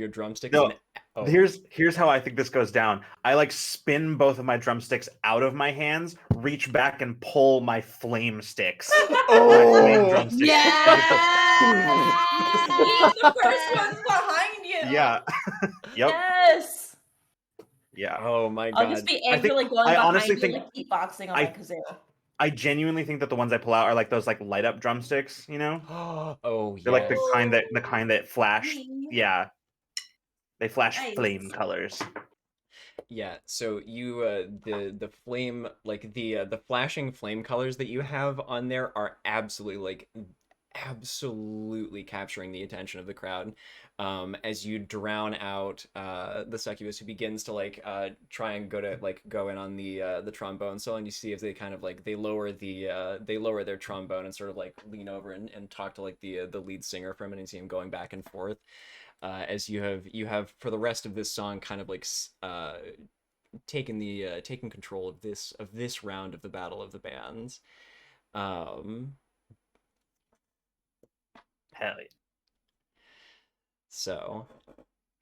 drumsticks. No, and, oh, here's how I think this goes down. I like spin both of my drumsticks out of my hands, reach back and pull my flame sticks. My flame drumsticks. Yeah. The first one's behind you. Yeah. Yep. Yes. Yeah. oh my I'll God. just be I think- angrily going I behind honestly you, think- like beatboxing on I- my kazoo. I genuinely think that the ones I pull out are like those like light up drumsticks, you know? Oh They're like yes. the kind that flash. Yeah. They flash Nice. flame colors. Yeah, so you the flame, like the flashing flame colors that you have on there are absolutely capturing the attention of the crowd, as you drown out the succubus, who begins to like try and go in on the trombone solo, and you see as they kind of like they lower their trombone and sort of like lean over and talk to like the lead singer for a minute, and see him going back and forth. As you have for the rest of this song kind of like taken control of this round of the Battle of the Bands. Hell yeah. So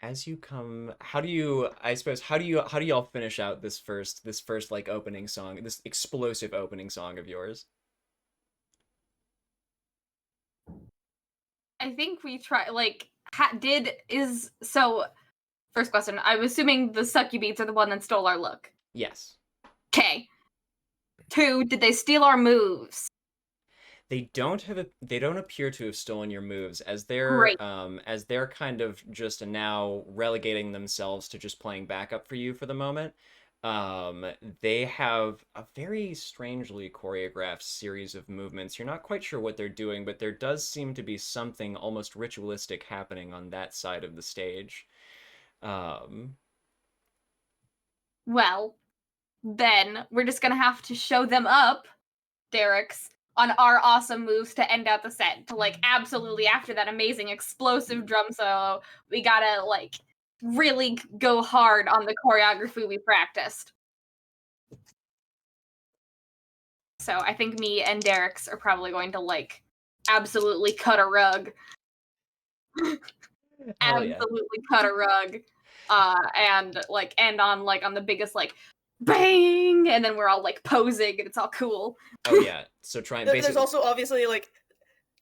as you come, how do y'all finish out this first like opening song, this explosive opening song of yours? I think we try so. First question. I'm assuming the Succubeats are the one that stole our look. Yes. Okay. 2. Did they steal our moves? They don't appear to have stolen your moves, as they're Great. as they're kind of just now relegating themselves to just playing backup for you for the moment. They have a very strangely choreographed series of movements. You're not quite sure what they're doing, but there does seem to be something almost ritualistic happening on that side of the stage. Well, then we're just gonna have to show them up, Derek's, on our awesome moves to end out the set. To like absolutely after that amazing explosive drum solo, we gotta like really go hard on the choreography we practiced. So I think me and Derek's are probably going to like absolutely cut a rug. Hell yeah. Absolutely cut a rug. And like end on like on the biggest like bang, and then we're all like posing and it's all cool. Oh yeah. So try and There's basically also obviously like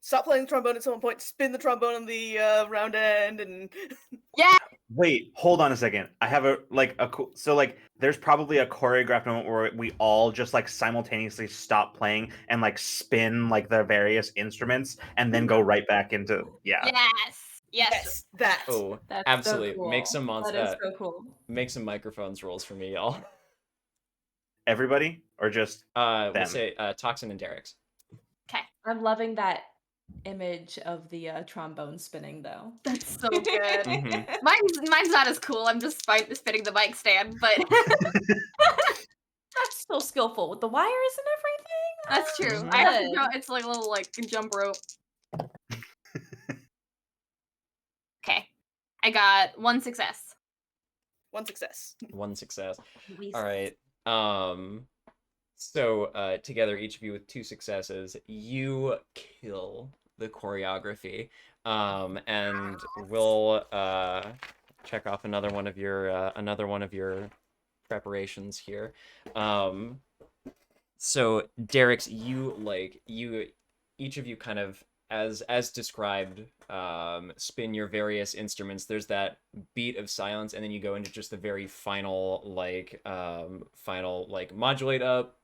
stop playing the trombone at some point, spin the trombone on the round end, and Wait, hold on a second. I have so like there's probably a choreographed moment where we all just like simultaneously stop playing and like spin like the various instruments and then go right back into Yes. that. oh, That's absolutely. So cool. Make some That is so cool. make some microphones rolls for me, y'all. Everybody or just We'll them? say Toxin and Derek's. I'm loving that image of the trombone spinning though. That's so good. Mhm. Mine's not as cool. I'm just spinning the mic stand, but That's still skillful with the wires and everything. that's true. Mhm. I have to go, it's like a little like jump rope. Okay. I got 1 success. 1 success. One success. We All right. So together, each of you with 2 successes, you kill the choreography. And we'll check off another one of your preparations here. So Derek's, each of you kind of as described, spin your various instruments. There's that beat of silence, and then you go into just the very final modulate up,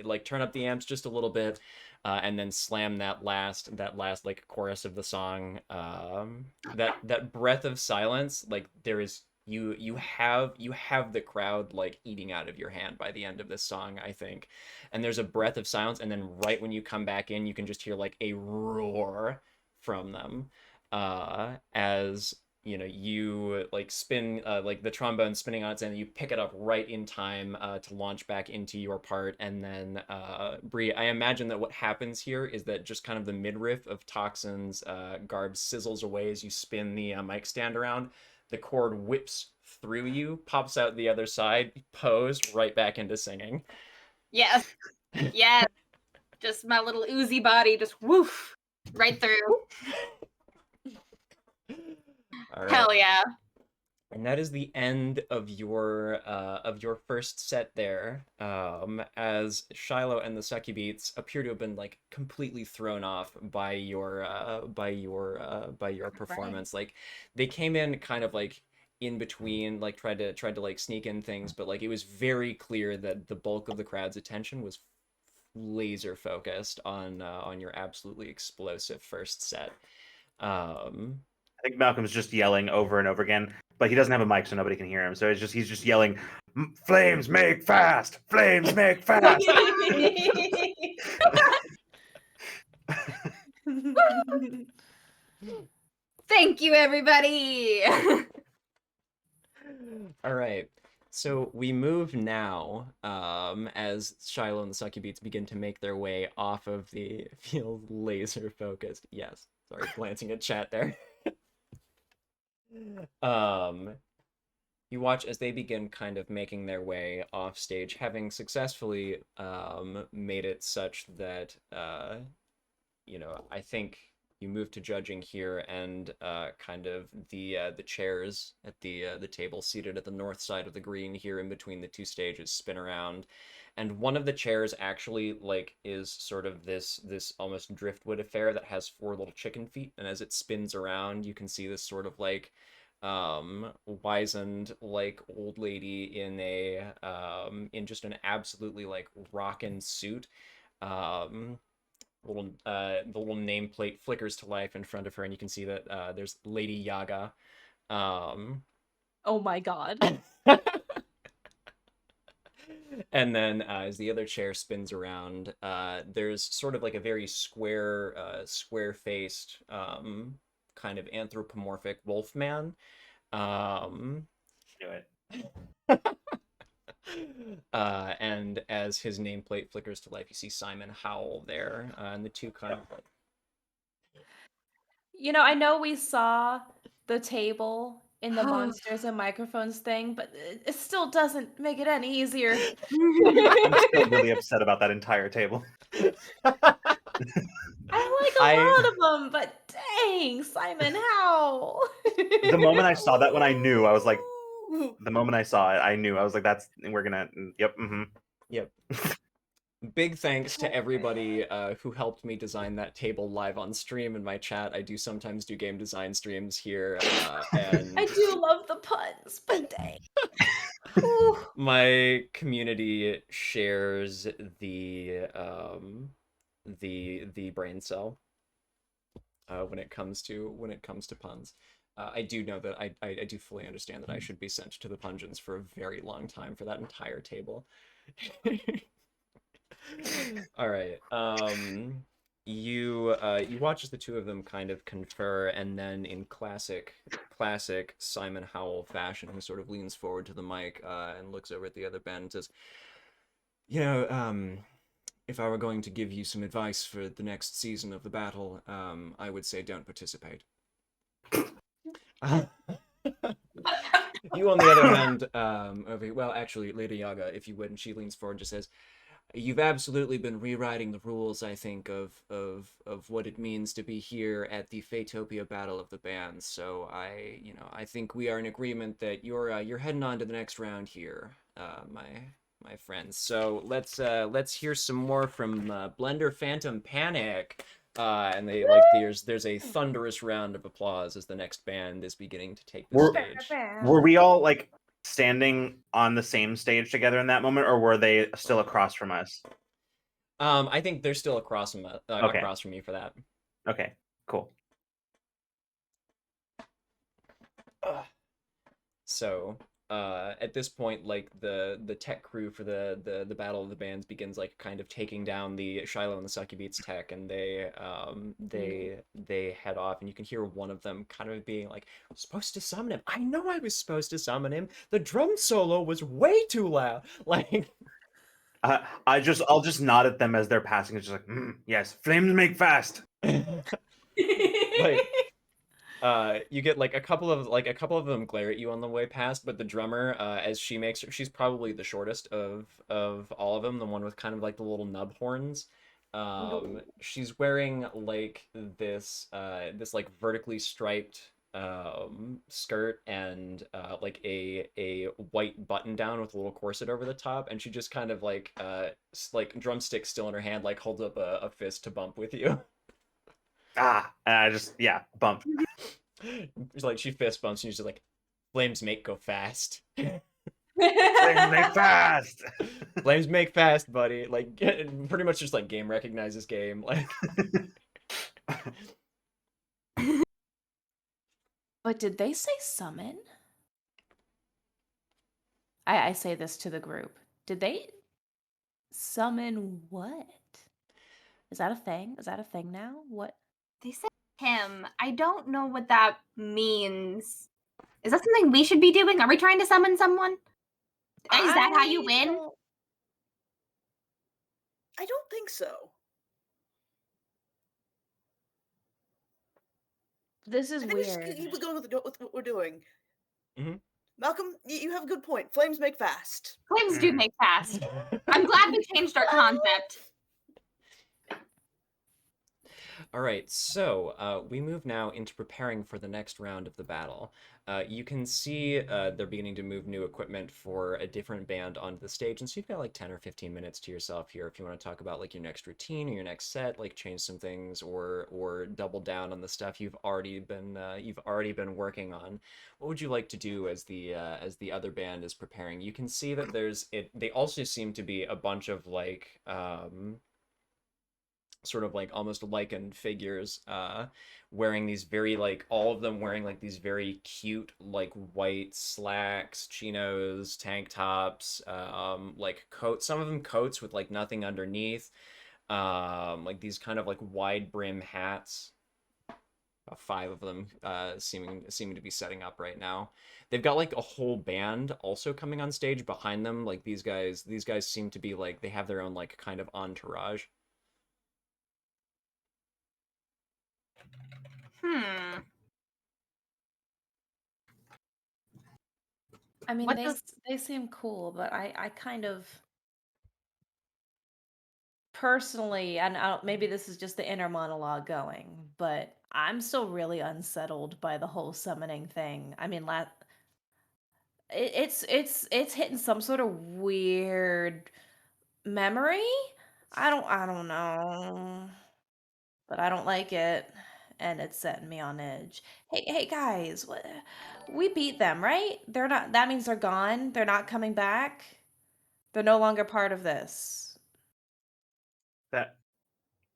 like turn up the amps just a little bit, and then slam that last like chorus of the song. That breath of silence, like there is you have the crowd like eating out of your hand by the end of this song, I think. And there's a breath of silence, and then right when you come back in, you can just hear like a roar from them, as you know, you like spin like the trombone spinning on its end, and you pick it up right in time to launch back into your part. And then Bree, I imagine that what happens here is that just kind of the midriff of Toxin's garb sizzles away as you spin the mic stand around. The cord whips through you, pops out the other side, pose right back into singing. Yes. Yes. Just my little oozy body just woof right through. All right. Hell yeah. And that is the end of your first set there. As Shiloh and the Sucky Beats appear to have been like completely thrown off by your performance. Like they came in kind of like in between, like tried to like sneak in things, but like it was very clear that the bulk of the crowd's attention was laser focused on your absolutely explosive first set. I think Malcolm's just yelling over and over again, but he doesn't have a mic, so nobody can hear him. So he's just yelling, "Flames make fast! Flames make fast!" Thank you, everybody. All right. So we move now, as Shiloh and the Sucky Beats begin to make their way off of the field laser focused. Yes. Sorry, glancing at chat there. You watch as they begin kind of making their way off stage, having successfully made it such that you know, I think you move to judging here, and kind of the chairs at the table seated at the north side of the green here in between the two stages spin around, and one of the chairs actually like is sort of this almost driftwood affair that has four little chicken feet, and as it spins around, you can see this sort of like wizened like old lady in a in just an absolutely like rockin' suit. The little nameplate flickers to life in front of her, and you can see that there's Lady Yaga. Oh my god. And then as the other chair spins around, there's sort of like a very square-faced, kind of anthropomorphic wolfman. Do it. And as his nameplate flickers to life, you see Simon Howell there, and the two kind of like... You know, I know we saw the table in the monsters and microphones thing, but it still doesn't make it any easier. I'm still really upset about that entire table. I like a lot of them, but dang, Simon Howell. The moment I saw that, when I knew, I was like, the moment I saw it, I knew. I was like, we're gonna, yep, mm-hmm. Yep. Big thanks to everybody who helped me design that table live on stream in my chat. I do sometimes do game design streams here, and I do love the puns, but dang. my community shares the brain cell when it comes to puns. I do know that I do fully understand that I should be sent to the pungeons for a very long time for that entire table. All right. You watch as the two of them kind of confer, and then in classic Simon Howell fashion, who sort of leans forward to the mic and looks over at the other band and says, "You know, if I were going to give you some advice for the next season of the battle, I would say don't participate." You, on the other hand, well, actually, Lady Yaga, if you would, and she leans forward and just says, "You've absolutely been rewriting the rules, I think, of what it means to be here at the Fatopia Battle of the Bands. So I think we are in agreement that you're heading on to the next round here, my friends. So let's hear some more from Blender Phantom Panic." And they like there's a thunderous round of applause as the next band is beginning to take the stage. Were we all like standing on the same stage together in that moment, or were they still across from us? I think they're still across from across from you for that. Okay, cool. So at this point, like the tech crew for the Battle of the Bands begins like kind of taking down the Shiloh and the Sucky Beats tech, and they head off, and you can hear one of them kind of being like, "I was supposed to summon him. I know I was supposed to summon him. The drum solo was way too loud." Like I'll just nod at them as they're passing. It's just like, yes, flames make fast. like you get like a couple of them glare at you on the way past, but the drummer, as she's probably the shortest of all of them, the one with kind of like the little nub horns. She's wearing like this like vertically striped skirt and like a white button down with a little corset over the top, and she just kind of like like drumstick still in her hand, like holds up a fist to bump with you. And I just bump. It's like she fist bumps and she's just like, "Flames make go fast." Flames make fast. Flames make fast, buddy. Like pretty much just like game recognizes game. Like But did they say summon? I say this to the group. Did they summon what? Is that a thing? Is that a thing now? What? They said him. I don't know what that means. Is that something we should be doing? Are we trying to summon someone? Is that how you win? I don't think so. This is I think we weird. just keep going with what we're doing. Mhm. Malcolm, you have a good point. Flames make fast. Flames do make fast. I'm glad we changed our concept. All right, so we move now into preparing for the next round of the battle. You can see they're beginning to move new equipment for a different band onto the stage, and so you've got like 10 or 15 minutes to yourself here if you want to talk about like your next routine or your next set, like change some things or double down on the stuff you've already been working on. What would you like to do as the other band is preparing? You can see that they also seem to be a bunch of like sort of like almost lichen figures wearing these very like all of them wearing like these very cute like white slacks, chinos, tank tops, like coats, some of them coats with like nothing underneath, like these kind of like wide brim hats. About 5 of them seeming to be setting up right now. They've got like a whole band also coming on stage behind them. Like these guys seem to be like they have their own like kind of entourage. I mean, What does- they seem cool, but I kind of personally, and maybe this is just the inner monologue going, but I'm still really unsettled by the whole summoning thing. I mean, it's hitting some sort of weird memory. I don't know, but I don't like it, and it's setting me on edge. Hey guys, we beat them, right? They're not. That means they're gone. They're not coming back. They're no longer part of this. That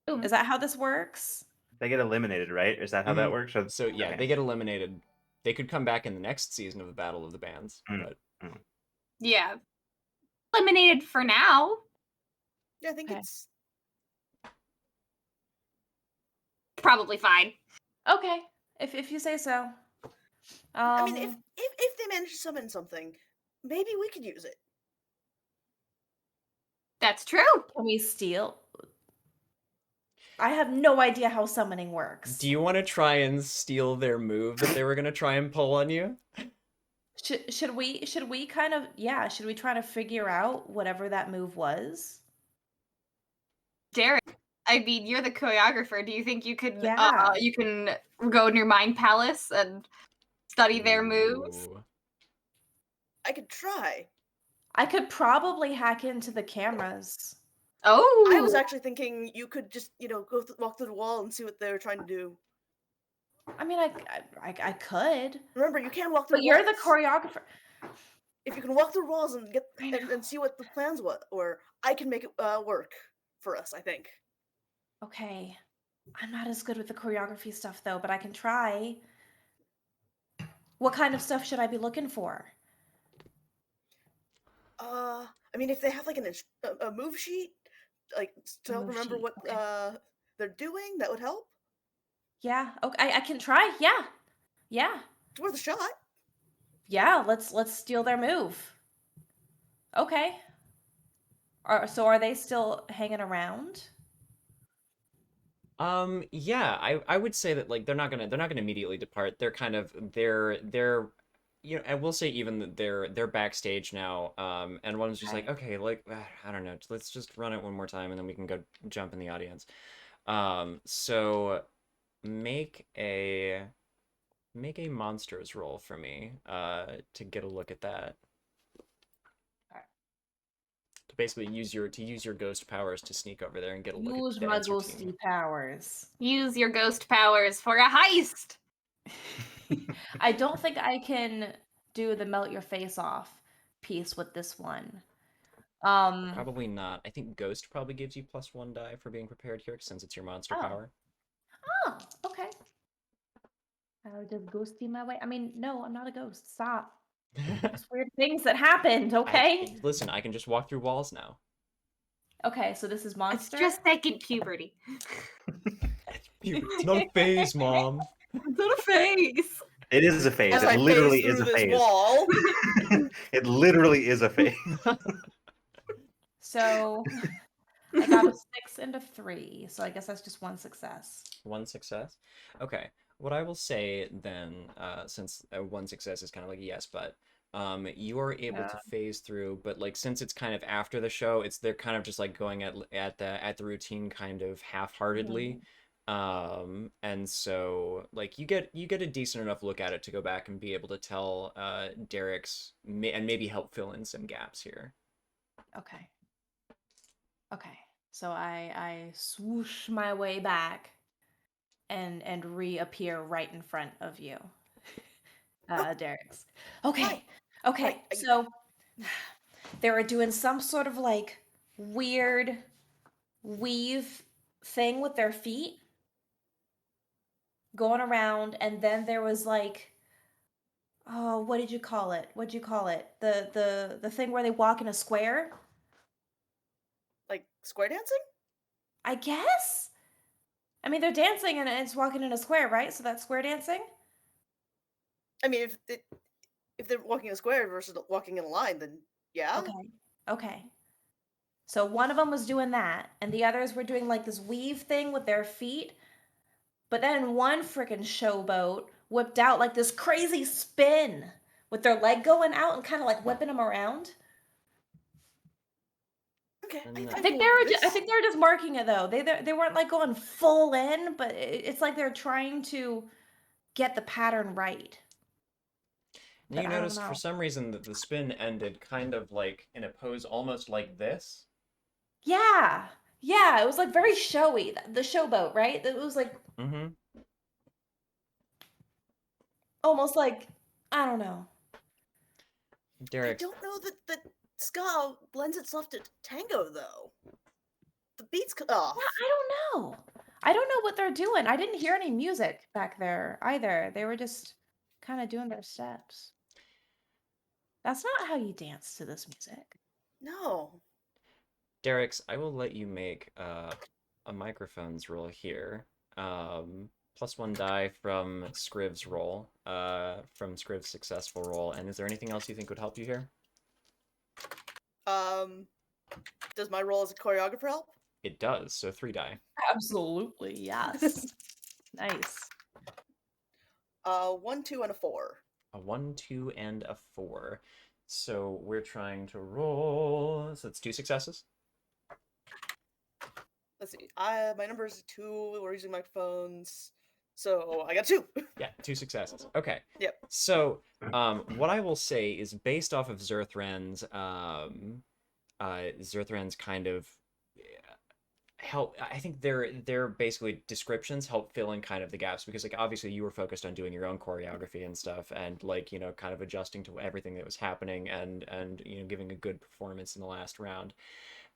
Is that how this works? they get eliminated, right? Is that how that works? Or... So yeah, okay. they get eliminated. They could come back in the next season of the Battle of the Bands, but Yeah. Eliminated for now. Yeah, I think Okay. it's Probably fine. Okay, if you say so. I mean, if they manage to summon something, maybe we could use it. That's true. Can we steal? I have no idea how summoning works. do you want to try and steal their move that they were gonna try and pull on you? Should we kind of should we try to figure out whatever that move was? Derek, I mean, you're the choreographer. Do you think you could Yeah. you can go in your mind palace and study their moves? Ooh. I could try. I could probably hack into the cameras. Oh, I was actually thinking you could just, walk through the wall and see what they're trying to do. I mean, I could. Remember, you can walk through But you're the walls. choreographer. If you can walk through walls and get I know. and see what the plans were, I can make it work for us, I think. Okay. I'm not as good with the choreography stuff though, but I can try. What kind of stuff should I be looking for? I mean, if they have like a move sheet, like to help Move remember sheet, what okay. they're doing, that would help. Yeah, okay, I can try. Yeah. Yeah. It's worth a shot. Yeah, let's steal their move. Okay. Are they still hanging around? Yeah, I would say that like they're not gonna immediately depart. They're kind of they're you know, I will say even that they're backstage now. And one's just like, Okay. okay, like I don't know, let's just run it one more time and then we can go jump in the audience. So make a make a monsters roll for me, to get a look at that. Alright. To basically use your ghost powers to sneak over there and get a look at Use the my answer team. ghosty powers. Use your ghost powers for a heist. I don't think I can do the melt your face off piece with this one. Probably not. I think Ghost probably gives you +1 die for being prepared here, since it's your monster Oh. power. Oh, okay. I'll just ghosty my way. I mean, no, I'm not a ghost. Stop. Just weird things that happened, okay? Listen, I can just walk through walls now. Okay, so this is It's monster. just second puberty. It's not a phase, Mom. It's not a face. It is a phase. As It I literally phase is through a this phase. wall. It literally is a phase. So I got a 6 and a 3, so I guess that's just one success. One success? Okay. What I will say then, since one success is kind of like a yes, but you are able to phase through, but like since it's kind of after the show, they're kind of just like going at the routine kind of half-heartedly. And so like you get a decent enough look at it to go back and be able to tell Derek's and maybe help fill in some gaps here. Okay. Okay. So I swoosh my way back and reappear right in front of you. Derek's. Okay. Hi. Okay. Right, So they were doing some sort of like weird weave thing with their feet going around, and then there was like, oh, what did you call it? What'd you call it? The thing where they walk in a square? like square dancing? I guess? I mean, they're dancing and it's walking in a square, right? So that's square dancing? I mean, if they're walking in a square versus walking in a line, then yeah. Okay. Okay. So one of them was doing that, and the others were doing like this weave thing with their feet. But then one freaking showboat whipped out like this crazy spin with their leg going out and kind of like whipping them around. Okay. And I think they were. I think they were just marking it though. They weren't like going full in, but it's like they're trying to get the pattern right. And But you I don't notice for know. some reason that the spin ended kind of like in a pose almost like this. Yeah, yeah. It was like very showy. The showboat, right? It was like Mm-hmm. almost like I don't know. I Derek, don't know that ska lends itself to tango though. The beats off. Yeah, I don't know. I don't know what they're doing. I didn't hear any music back there either. They were just kind of doing their steps. That's not how you dance to this music. No. Derek's, I will let you make a microphones roll here. +1 die from Scriv's roll, from Scriv's successful roll. And is there anything else you think would help you here? Does my role as a choreographer help? It does, so 3 die. Absolutely, yes. Nice. 1, 2, and a 4. A 1, 2, and a 4. So we're trying to roll. So that's 2 successes. Let's see. My number is 2. We're using microphones, so I got 2. Yeah, 2 successes. Okay. Yep. So, what I will say is based off of Zerthran's kind of help. I think their basically descriptions help fill in kind of the gaps because like obviously you were focused on doing your own choreography and stuff and like, you know, kind of adjusting to everything that was happening and you know, giving a good performance in the last round.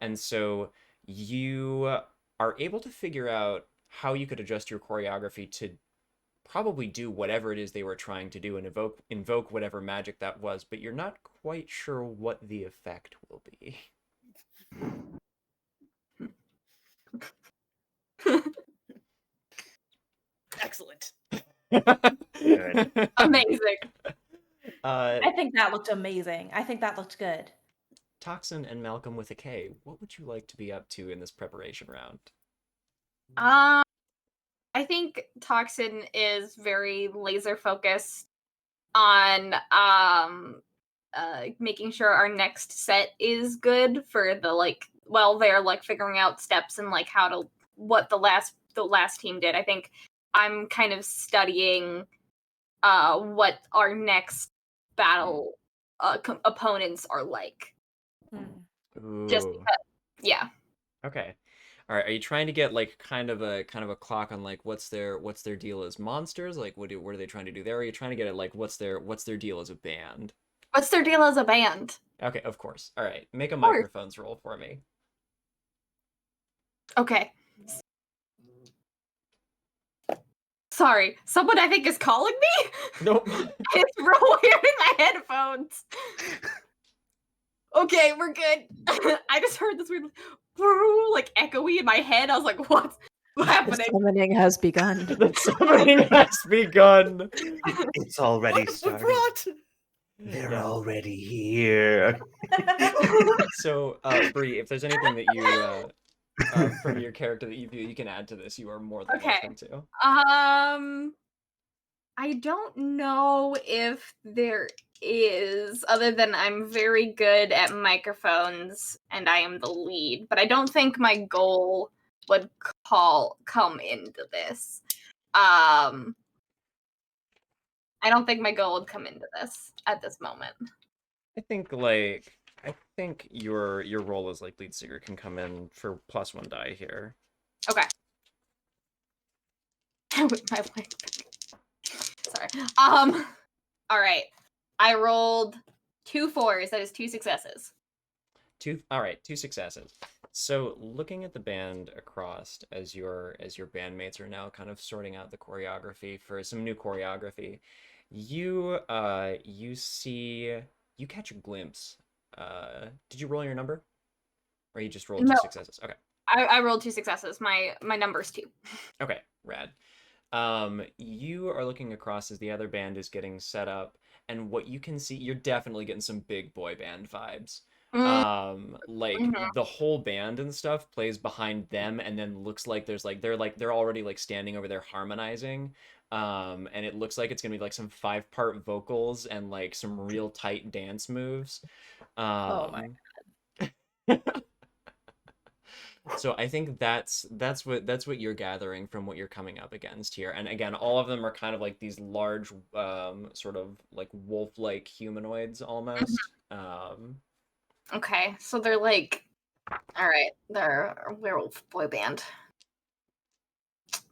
And so you are able to figure out how you could adjust your choreography to probably do whatever it is they were trying to do and invoke whatever magic that was, but you're not quite sure what the effect will be. Excellent. Good. Amazing. I think that looked amazing. I think that looked good. Toxin and Malcolm with a K, what would you like to be up to in this preparation round? I think Toxin is very laser focused on making sure our next set is good for the while they're figuring out steps and what the last team did. I think I'm kind of studying what our next battle opponents are like. Just Ooh. because, yeah. Okay. All right. Are you trying to get kind of a clock on what's their deal as monsters? What are they trying to do there? Or are you trying to get at what's their deal as a band? What's their deal as a band? Okay, of course. All right. Make a course. microphones roll for me. Okay. Sorry, someone I think is calling me? Nope. It's real weird in my headphones. Okay, we're good. I just heard this weird echoey in my head. I was like, what's The happening? summoning has begun. The summoning has begun. It's already What was started. brought? They're Yeah. already here. So, Bree, if there's anything that you from your character that you view, you can add to this. You are more than Okay. welcome to. I don't know if there is, other than I'm very good at microphones and I am the lead, but I don't think my goal would come into this. I don't think my goal would come into this at this moment. I think your role as lead singer can come in for +1 die here. Okay. With my mic. Sorry. All right. I rolled 2 4s. That is 2 successes. All right, 2 successes. So looking at the band across as your bandmates are now kind of sorting out the choreography for some new choreography, you catch a glimpse. Did you roll your number? Or you just rolled 2 No. successes? Okay. I rolled 2 successes. My number's 2. Okay, rad. You are looking across as the other band is getting set up, and what you can see, you're definitely getting some big boy band vibes. The whole band and stuff plays behind them, and then looks like there's they're already standing over there harmonizing. And it looks like it's gonna be some 5-part vocals and some real tight dance moves. Oh my So I think that's what you're gathering from what you're coming up against here. And again, all of them are kind of these large sort of wolf-like humanoids almost. Okay, so they're all right, they're a werewolf boy band.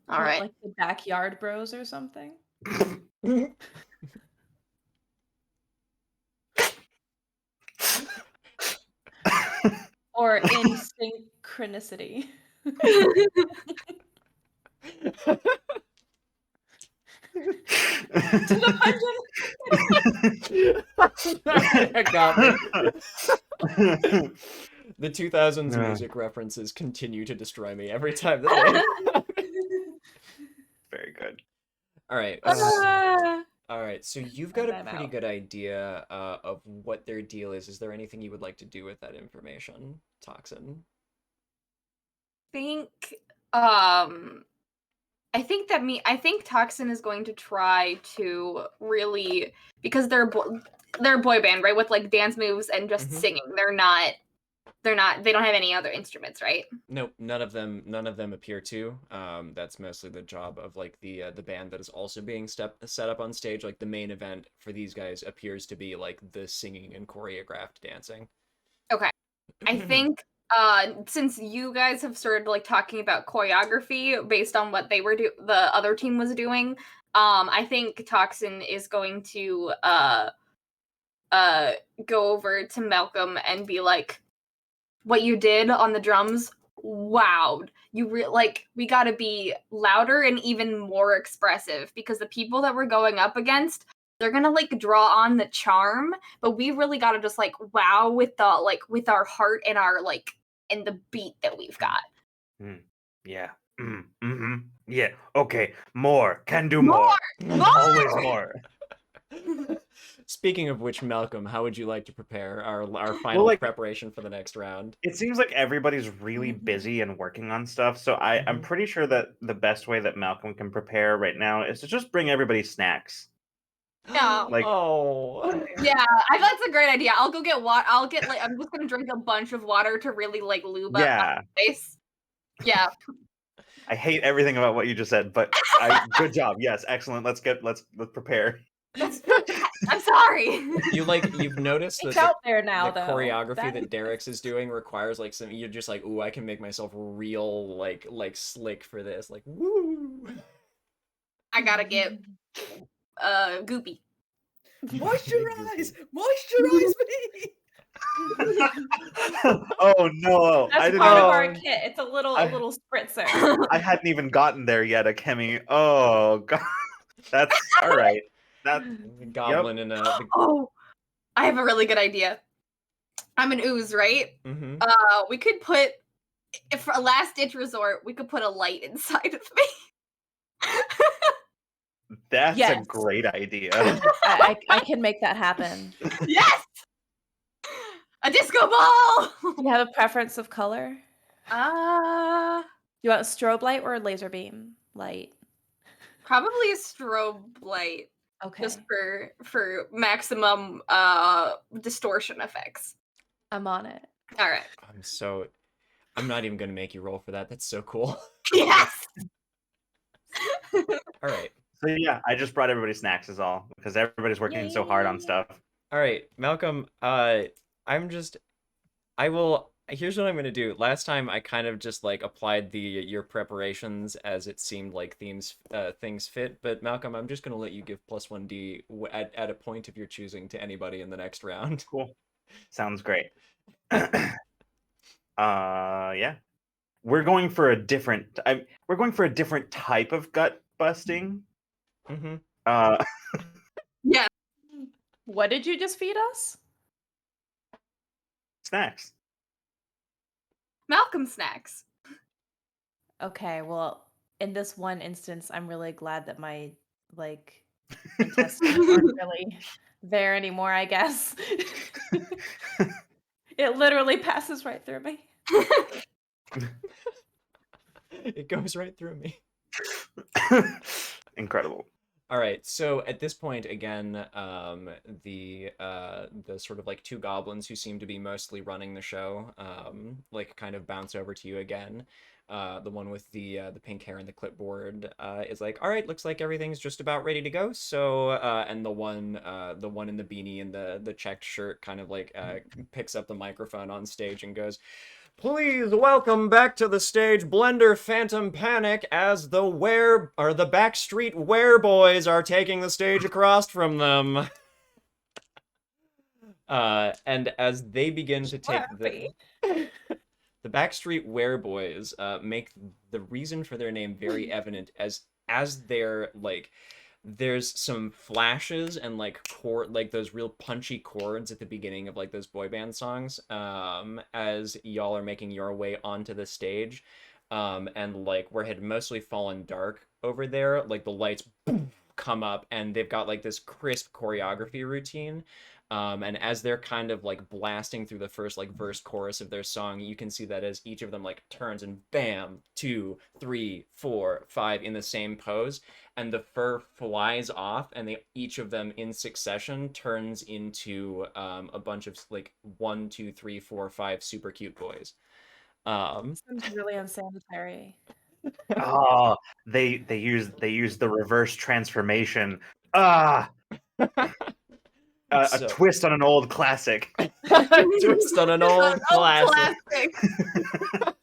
All right. Like the Backyard Bros or something. Or in synchronicity. To the That got me. The 2000s Yeah. music references continue to destroy me every time that Very good. All right. Ah. All right. So you've got a I'm pretty out. good idea of what their deal is. Is there anything you would like to do with that information, Toxin? I think Toxin is going to try to really, because they're a boy band, right? With dance moves and just Mhm. singing. They don't have any other instruments, right? Nope, none of them appear to. That's mostly the job of the band that is also being set up on stage. The main event for these guys appears to be the singing and choreographed dancing. Okay. I think since you guys have started talking about choreography based on what the other team was doing, I think Toxin is going to go over to Malcolm and be like, what you did on the drums wowed. We got to be louder and even more expressive, because the people that we're going up against, they're gonna like draw on the charm, but we really got to just like wow with with our heart and our and the beat that we've got. Yeah. Yeah. Okay. More. Can do more. Always more. Speaking of which, Malcolm, how would you like to prepare our final like- preparation for the next round? It seems like everybody's really busy and working on stuff, so I'm Mhm. pretty sure that the best way that Malcolm can prepare right now is to just bring everybody snacks. Yeah. Like- oh. Yeah, I think that's a great idea. I'll go get water. I'm just gonna drink a bunch of water to really lube up Yeah. my face. Yeah. I hate everything about what you just said, but good job. Yes, excellent. Let's prepare. I'm sorry. You've noticed It's that out there now, the though. choreography that Derek's is doing requires like some. You're just like, ooh, I can make myself real like slick for this. Like, woo. I gotta get goopy. Moisturize! Moisturize me! Oh no! That's I didn't. part of Even, our kit. It's a little spritzer. I hadn't even gotten there yet, Akemi. Oh god, that's all right. That Goblin in a. Oh, I have a really good idea. I'm an ooze, right? Mm-hmm. We could put, if for a last ditch resort, we could put a light inside of me. that's a Yes. great idea. I can make that happen. Yes! A disco ball! Do you have a preference of color? You want a strobe light or a laser beam light? Probably a strobe light, Okay. just for maximum distortion effects. I'm on it. All right. I'm not even gonna make you roll for that. That's so cool. Yes. All right. So yeah, I just brought everybody snacks is all because everybody's working so hard on stuff. All right, Malcolm. Here's what I'm gonna do. Last time I kind of just like applied your preparations as it seemed like things fit. But Malcolm, I'm just gonna let you give +1d at a point of your choosing to anybody in the next round. Cool. Sounds great. Yeah. We're going for a different type of gut busting. Mm-hmm. Yeah. What did you just feed us? Snacks. Malcolm snacks. Okay, well, in this one instance, I'm really glad that my intestines aren't really there anymore, I guess. It literally passes right through me. It goes right through me. Incredible. All right, so at this point, again, the sort of like two goblins who seem to be mostly running the show, like kind of bounce over to you again. The one with the pink hair and the clipboard is like, all right, looks like everything's just about ready to go. So, and the one in the beanie and the checked shirt kind of like picks up the microphone on stage and goes, "Please welcome back to the stage Blender Phantom Panic as the Backstreet Wereboys are taking the stage across from them." And as they begin to take the Backstreet Wereboys make the reason for their name very evident as they're like, there's some flashes and like those real punchy chords at the beginning of like those boy band songs as y'all are making your way onto the stage, and like where it had mostly fallen dark over there, like the lights boom, come up and they've got like this crisp choreography routine. And as they're kind of like blasting through the first like verse chorus of their song, you can see that as each of them like turns and bam, 2, 3, 4, 5 in the same pose, and the fur flies off, and each of them in succession turns into a bunch of like 1, 2, 3, 4, 5 super cute boys. Sounds really unsanitary. Oh, they use the reverse transformation. Ah. A twist on an old classic. Twist on an old classic. classic.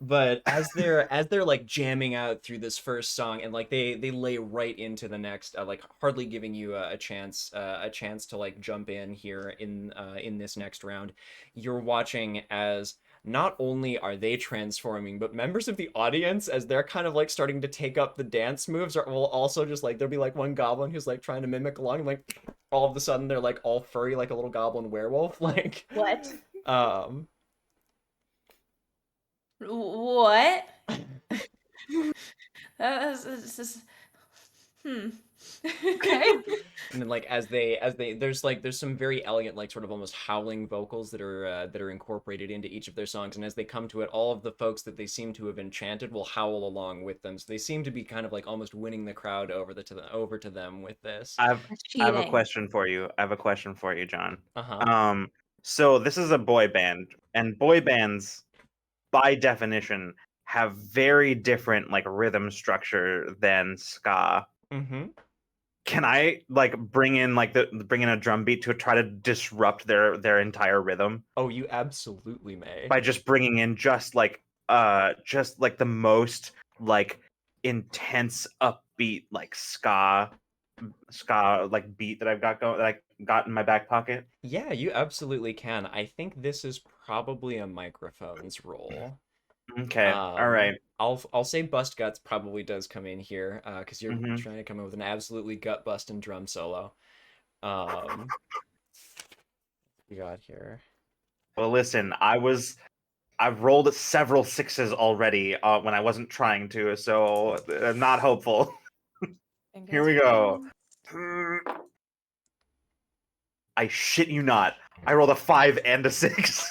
But as they're like jamming out through this first song, and like they lay right into the next, like hardly giving you a chance to like jump in here in this next round, you're watching as not only are they transforming, but members of the audience, as they're kind of like starting to take up the dance moves, will also just like, there'll be like one goblin who's like trying to mimic along, and like all of a sudden they're like all furry like a little goblin werewolf. Like, What? um, What? This is- Okay. and then like as they there's some very elegant like sort of almost howling vocals that are incorporated into each of their songs, and as they come to it, all of the folks that they seem to have enchanted will howl along with them, so they seem to be kind of like almost winning the crowd over to them with this. I have a Cheating. question for you. John. Uh-huh. So this is a boy band, and boy bands, by definition, have very different like rhythm structure than ska. Mm-hmm. Can I like bring in a drum beat to try to disrupt their entire rhythm Oh, you absolutely may. by just bringing in just like the most like intense upbeat like ska like beat that I've got going that I got in my back pocket? Yeah, you absolutely can. I think this is probably a microphones role. Okay. All right. I'll say Bust Guts probably does come in here, because you're Mhm. trying to come in with an absolutely gut busting drum solo. We got here. Well, listen, I've rolled several sixes already when I wasn't trying to, so I'm not hopeful. Here we go. I shit you not. I rolled a 5 and a 6.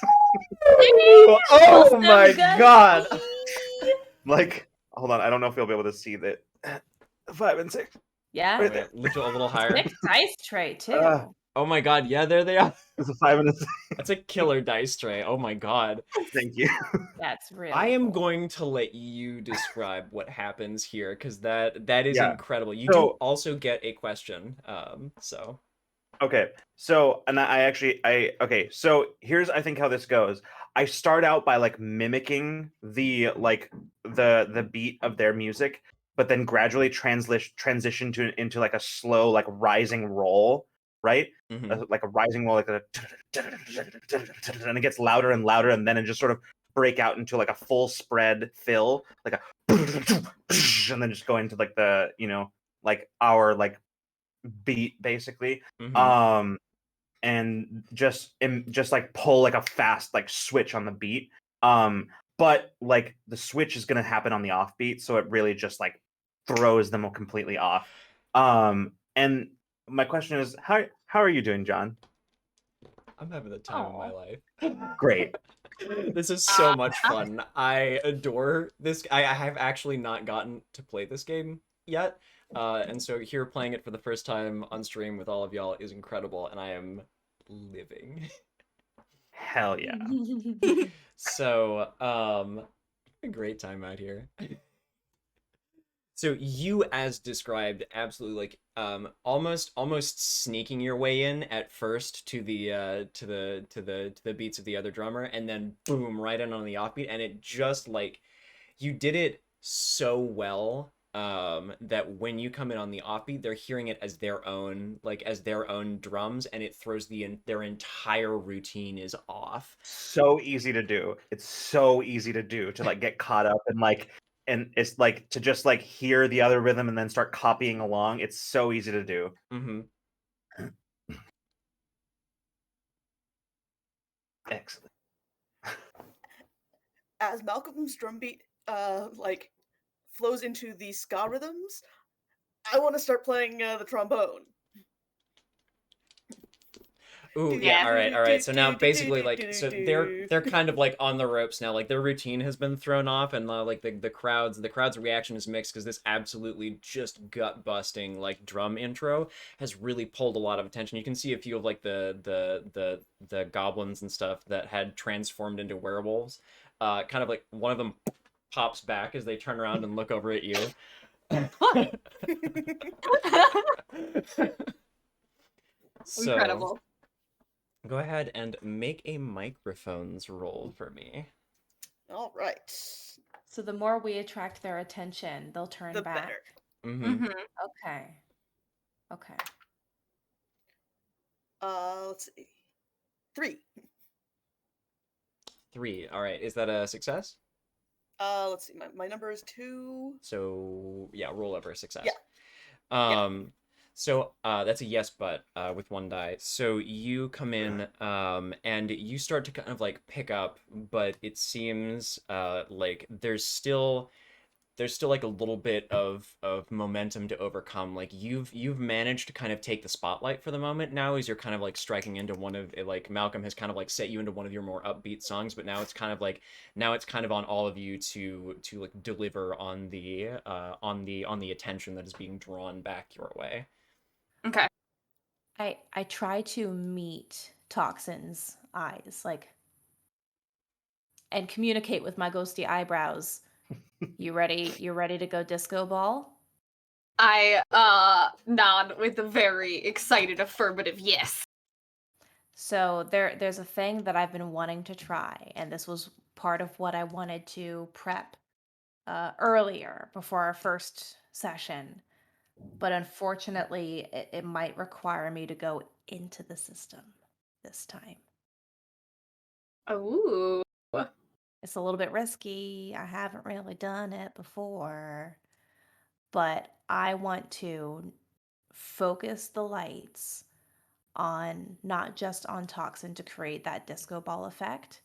Oh my god! Like, hold on, I don't know if you'll be able to see that. 5 and 6. Yeah. Right there. Lift it a little higher. Six dice tray too. Oh my god, yeah, there they are. It's a 5 and a 6. That's a killer dice tray. Oh my god. Thank you. That's really I am cool. going to let you describe what happens here, because that is Yeah. incredible. You do So- also get a question. So Okay, so so here's I think how this goes. I start out by like mimicking the beat of their music, but then gradually transition into like a slow like rising roll, right? mhm. Like a rising roll, like a and it gets louder and louder, and then it just sort of break out into like a full spread fill, like a and then just go into like the like our like beat basically. Mhm. And just like pull like a fast like switch on the beat, but like the switch is going to happen on the off beat, so it really just like throws them completely off. And my question is, how are you doing, John? I'm having the time of my Aw. life. Great. This is so much fun. I adore this. I have actually not gotten to play this game yet. And so here playing it for the first time on stream with all of y'all is incredible, and I am living. Hell yeah. So, a great time out here. So you, as described, absolutely like almost sneaking your way in at first to the beats of the other drummer, and then boom, right in on the offbeat, and it just like you did it so well that when you come in on the offbeat, they're hearing it as their own, like as their own drums, and it throws their entire routine is off. So easy to do. It's so easy to do to like get caught up and like, and it's like to just like hear the other rhythm and then start copying along. It's so easy to do. Mm-hmm. Excellent. As Malcolm's drum beat like flows into the ska rhythms, I want to start playing the trombone. Ooh, yeah, all right. So now basically like so they're kind of like on the ropes now. Like their routine has been thrown off, and like the crowd's reaction is mixed, because this absolutely just gut busting like drum intro has really pulled a lot of attention. You can see a few of like the goblins and stuff that had transformed into werewolves. Kind of like one of them pops back as they turn around and look over at you. So, Incredible. go ahead and make a microphones roll for me. All right. So the more we attract their attention, they'll turn The back. better. Mm-hmm. Okay. Okay. Let's see. 3. 3. All right. Is that a success? Let's see. My number is 2. So yeah, roll over a success. Yeah. So that's a yes, but with 1 die. So you come in and you start to kind of like pick up, but it seems like there's still like a little bit of momentum to overcome. Like you've managed to kind of take the spotlight for the moment now, as you're kind of like striking into one of like Malcolm has kind of like set you into one of your more upbeat songs, but now it's kind of like on all of you to like deliver on the attention that is being drawn back your way. Okay. I try to meet Toxin's eyes, like, and communicate with my ghosty eyebrows. You ready? You ready to go disco ball? I nod with a very excited affirmative yes. So there's a thing that I've been wanting to try, and this was part of what I wanted to prep earlier before our first session. But unfortunately, it might require me to go into the system this time. Ooh. It's a little bit risky. I haven't really done it before. But I want to focus the lights on not just on Toxin to create that disco ball effect,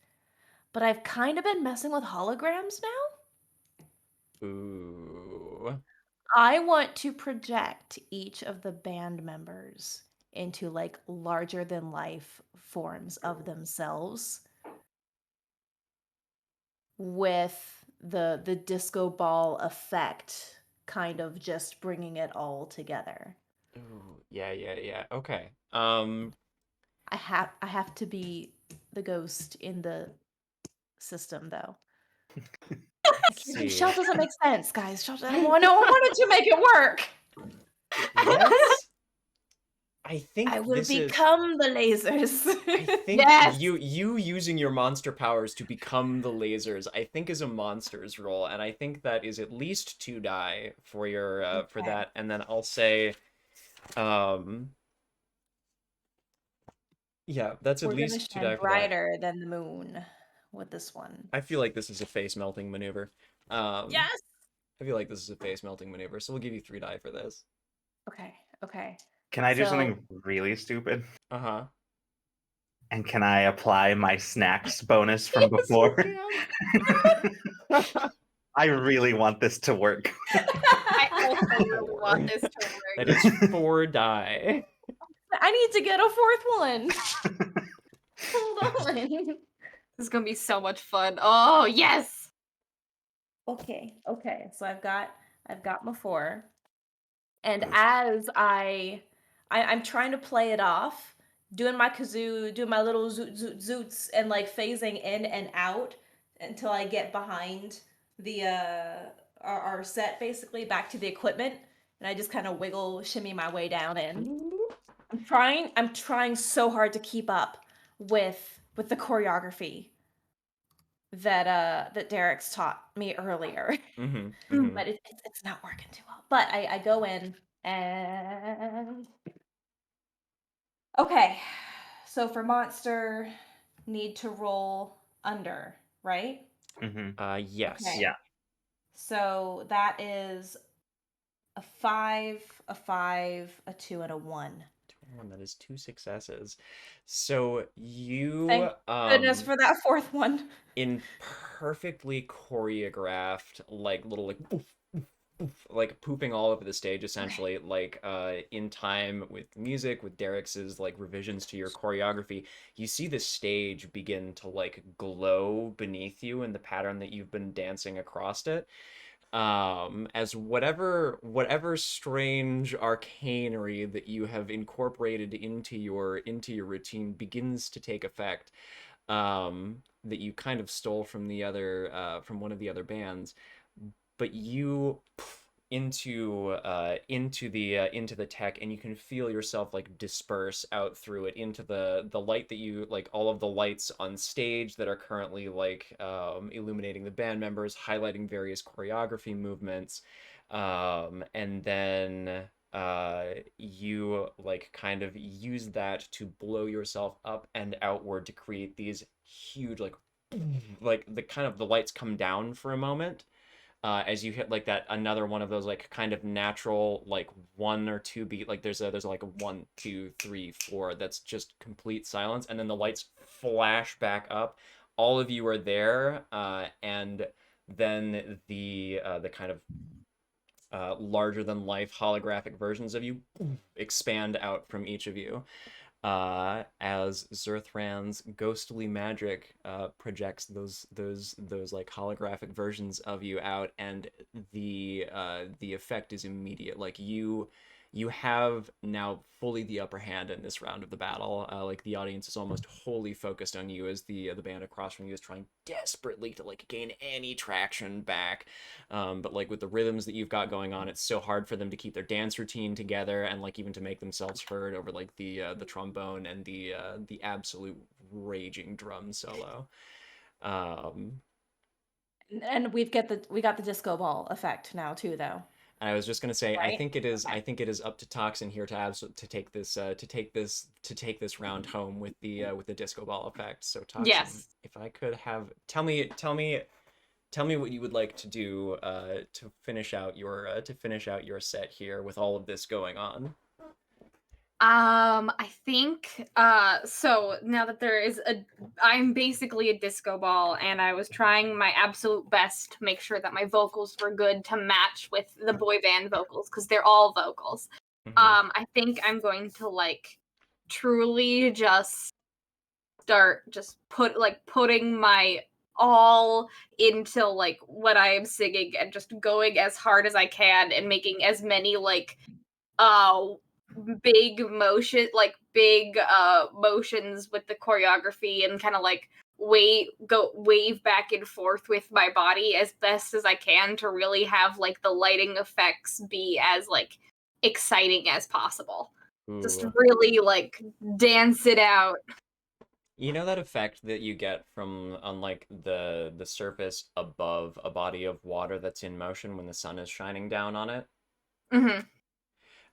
but I've kind of been messing with holograms now. Ooh. I want to project each of the band members into like larger than life forms of themselves with the disco ball effect kind of just bringing it all together. Ooh. Yeah. Okay. I have to be the ghost in the system though. Let's Like, see. Shell doesn't make sense, guys. Shell, I wanted to make it work. Let's. I think I will this is. become the lasers. I think Yes! you using your monster powers to become the lasers, I think is a monster's roll, and I think that is at least 2 die for your for Okay. that, and then I'll say, yeah, that's at We're gonna least 2 shine die for that. brighter than the moon with this one. I feel like this is a face melting maneuver. Yes. I feel like this is a face melting maneuver, so we'll give you 3 die for this. Okay. Okay. Can I do So- something really stupid? Uh-huh. And can I apply my snacks bonus from before? I really want this to work. I also really want this to work. That is 4 die. I need to get a fourth one. Hold on. This is gonna be so much fun. Oh yes! Okay. So I've got my 4. And as I'm trying to play it off, doing my kazoo, doing my little zoots, and like phasing in and out until I get behind the our set, basically back to the equipment, and I just kind of wiggle, shimmy my way down in. I'm trying so hard to keep up with the choreography that Derek's taught me earlier. But it's not working too well. But I go in and okay. So for monster, need to roll under, right? Yes. Okay. Yeah. So that is a 5, a 5, a 2, and a 1. That is 2 successes. So you Thank goodness for that fourth one. in perfectly choreographed like little like poof, poof, poof, like pooping all over the stage essentially, like in time with music, with Derek's like revisions to your choreography, you see the stage begin to like glow beneath you in the pattern that you've been dancing across it, as whatever strange arcanery that you have incorporated into your routine begins to take effect, that you kind of stole from the other from one of the other bands, but you into the tech, and you can feel yourself like disperse out through it into the light that you like, all of the lights on stage that are currently like illuminating the band members, highlighting various choreography movements, and then you like kind of use that to blow yourself up and outward to create these huge like like the kind of the lights come down for a moment, as you hit like that another one of those like kind of natural like 1 or 2 beat, like there's like a 1, 2, 3, 4 that's just complete silence, and then the lights flash back up. All of you are there, and then the kind of larger than life holographic versions of you expand out from each of you, as Zerthran's ghostly magic projects those like holographic versions of you out, and the effect is immediate. Like you have now fully the upper hand in this round of the battle. Like the audience is almost wholly focused on you, as the band across from you is trying desperately to like gain any traction back. But like with the rhythms that you've got going on, it's so hard for them to keep their dance routine together, and like even to make themselves heard over like the trombone and the absolute raging drum solo. And we got the disco ball effect now too, though. I was just gonna say, I Right? think it is. Okay. I think it is up to Toxin here to take this round home with the disco ball effect. So Toxin, Yes. if I could have, tell me what you would like to do to finish out your set here with all of this going on. I think so now that I'm basically a disco ball, and I was trying my absolute best to make sure that my vocals were good to match with the boy band vocals, because they're all vocals. Mhm. I think I'm going to like truly just start just putting my all into like what I am singing, and just going as hard as I can, and making as many like uh big motions with the choreography, and kind of like wave back and forth with my body as best as I can, to really have like the lighting effects be as like exciting as possible. Just Ooh. really like dance it out. You know that effect that you get from on like the surface above a body of water that's in motion when the sun is shining down on it? Hmm.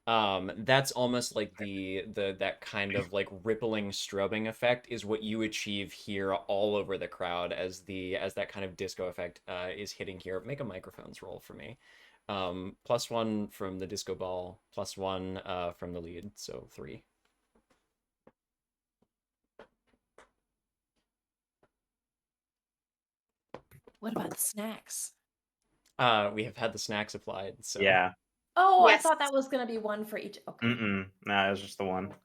That's almost like the that kind of like rippling strobing effect is what you achieve here all over the crowd, as that kind of disco effect is hitting here. Make a microphones roll for me. +1 from the disco ball, +1 from the lead, so 3. What about the snacks? We have had the snacks applied, so Yeah. Oh, I Yes. thought that was gonna be one for each. Okay. No, it was just the one.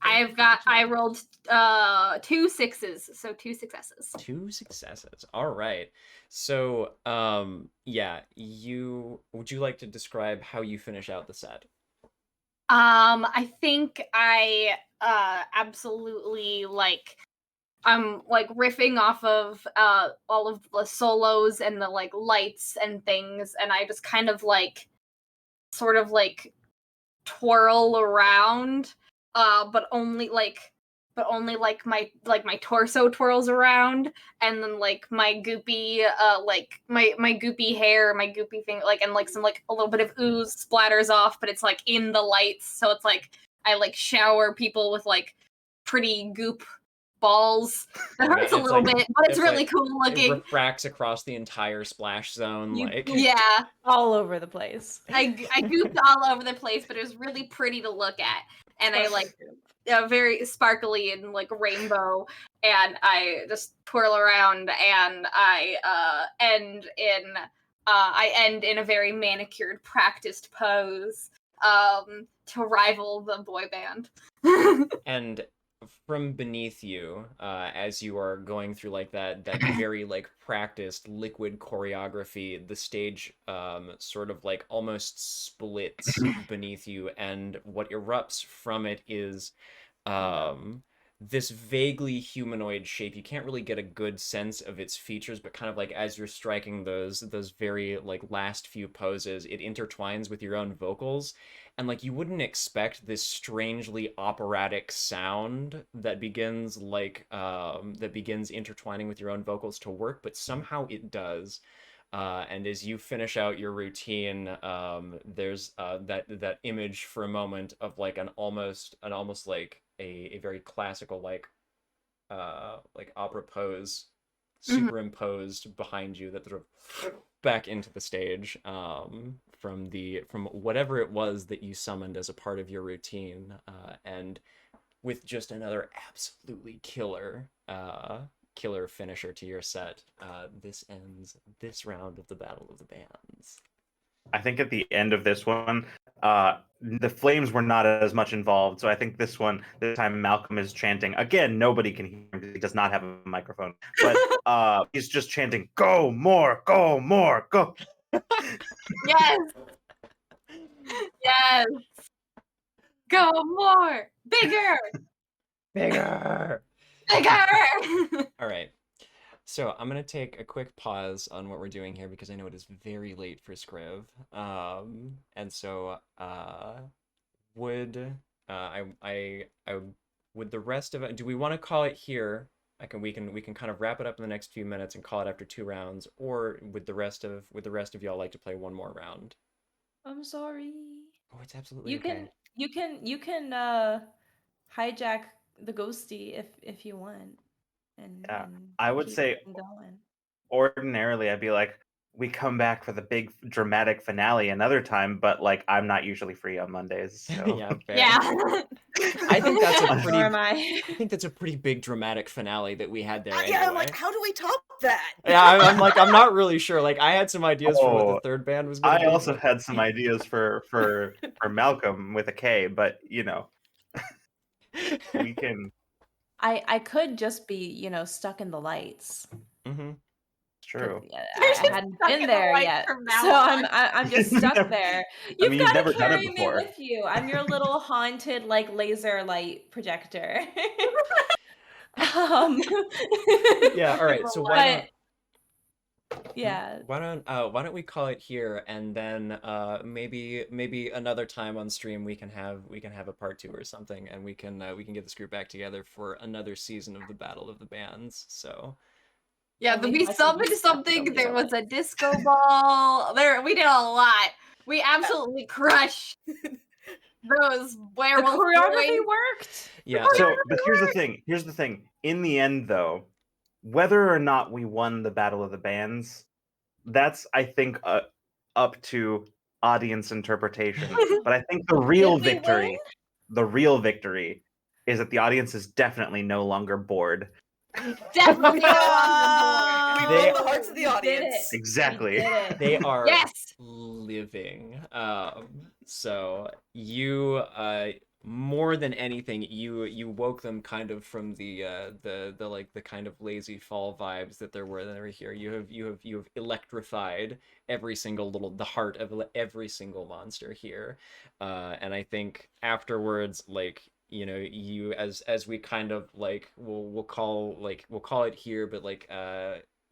I rolled 2 6s, so 2 successes. 2 successes. All right. So, yeah, would you like to describe how you finish out the set? I think I absolutely like I'm like riffing off of all of the solos and the like lights and things, and I just kind of like sort of like twirl around, but only like my torso twirls around, and then like my goopy like my goopy hair, my goopy thing, like, and like some like a little bit of ooze splatters off, but it's like in the lights, so it's like I like shower people with like pretty goop balls. That hurts a It's little like bit, but it's really like cool it looking. refracts across the entire splash zone, like Yeah, All over the place. I gooped all over the place, but it was really pretty to look at, and I like very sparkly and like rainbow, and I just twirl around, and I end in a very manicured, practiced pose, to rival the boy band. and from beneath you, as you are going through like that very like practiced liquid choreography, the stage sort of like almost splits beneath you, and what erupts from it is this vaguely humanoid shape. You can't really get a good sense of its features, but kind of like as you're striking those very like last few poses, it intertwines with your own vocals, and like you wouldn't expect this strangely operatic sound that begins intertwining with your own vocals to work, but somehow it does. And as you finish out your routine, there's that image for a moment of like an almost like a very classical like like opera pose superimposed behind you that sort of back into the stage from whatever it was that you summoned as a part of your routine, and with just another absolutely killer finisher to your set, this ends this round of the Battle of the Bands. I think at the end of this one, the flames were not as much involved. So I think this time Malcolm is chanting. Again, nobody can hear him because he does not have a microphone. But he's just chanting, "Go more, go more, go." Yes. Yes. Go more. Bigger. Bigger! Bigger. All right. So I'm gonna take a quick pause on what we're doing here because I know it is very late for Scriv. And so would I would the rest of it, do we want to call it here? We can kind of wrap it up in the next few minutes and call it after 2 rounds, or would the rest of y'all like to play one more round? I'm sorry. Oh, it's absolutely You okay. can hijack the ghosty if you want. And, Yeah, and I would keep say it going. ordinarily I'd be like, we come back for the big dramatic finale another time, but like I'm not usually free on Mondays, so Yeah, fair. Yeah. I think that's a Nor pretty am I. I think that's a pretty big dramatic finale that we had there anyway. Yeah, I'm like, how do we top that? Yeah, I'm like, I'm not really sure. Like, I had some ideas for what the Oh, third band was gonna I be. also but- had some ideas for Malcolm with a K, but we can. I could just be, stuck in the lights. Mhm. It's true. You're I just hadn't stuck been in the there lights yet, from now so on. I'm just stuck Never- there. I You've mean, you've got never to done it carry me before. with you. I'm your little haunted like laser light projector. Yeah. All right. So why don't yeah. why don't we call it here, and then maybe another time on stream we can have a part 2 or something, and we can get this group back together for another season of the Battle of the Bands. So Yeah, Only we if I can summoned be something. stuck There in was a disco ball. We did a lot. We absolutely crushed those The werewolf choreography boys. worked. yeah. So, but here's the thing. Here's the thing. In the end, though, whether or not we won the Battle of the Bands, that's I think up to audience interpretation. But I think the real Did we victory, is that the audience is definitely no longer bored. Definitely We They- won the hearts of the We did audience. it. Exactly. We did it. They are Yes. living. So you more than anything, you woke them kind of from the like the kind of lazy fall vibes that there were here. You have electrified every single the heart of every single monster here, and I think afterwards, like, you as we kind of like we'll call it here, but like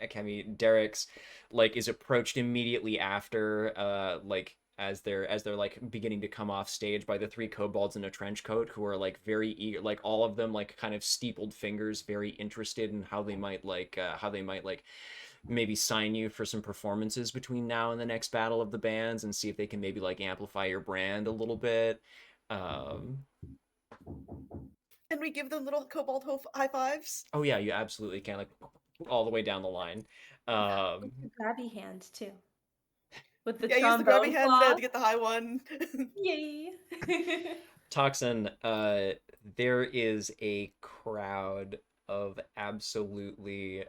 Akemi, Derek's like is approached immediately after like as they're like beginning to come off stage by the 3 kobolds in a trench coat, who are like very eager, like all of them like kind of steepled fingers, very interested in how they might maybe sign you for some performances between now and the next Battle of the Bands, and see if they can maybe like amplify your brand a little bit. And we give them little cobalt high fives. Oh yeah, you absolutely can, like all the way down the line. The grabby hand too. With the Yeah, use the trombone grabby hand claw. to get the high one. Yay. Toxin, there is a crowd of absolutely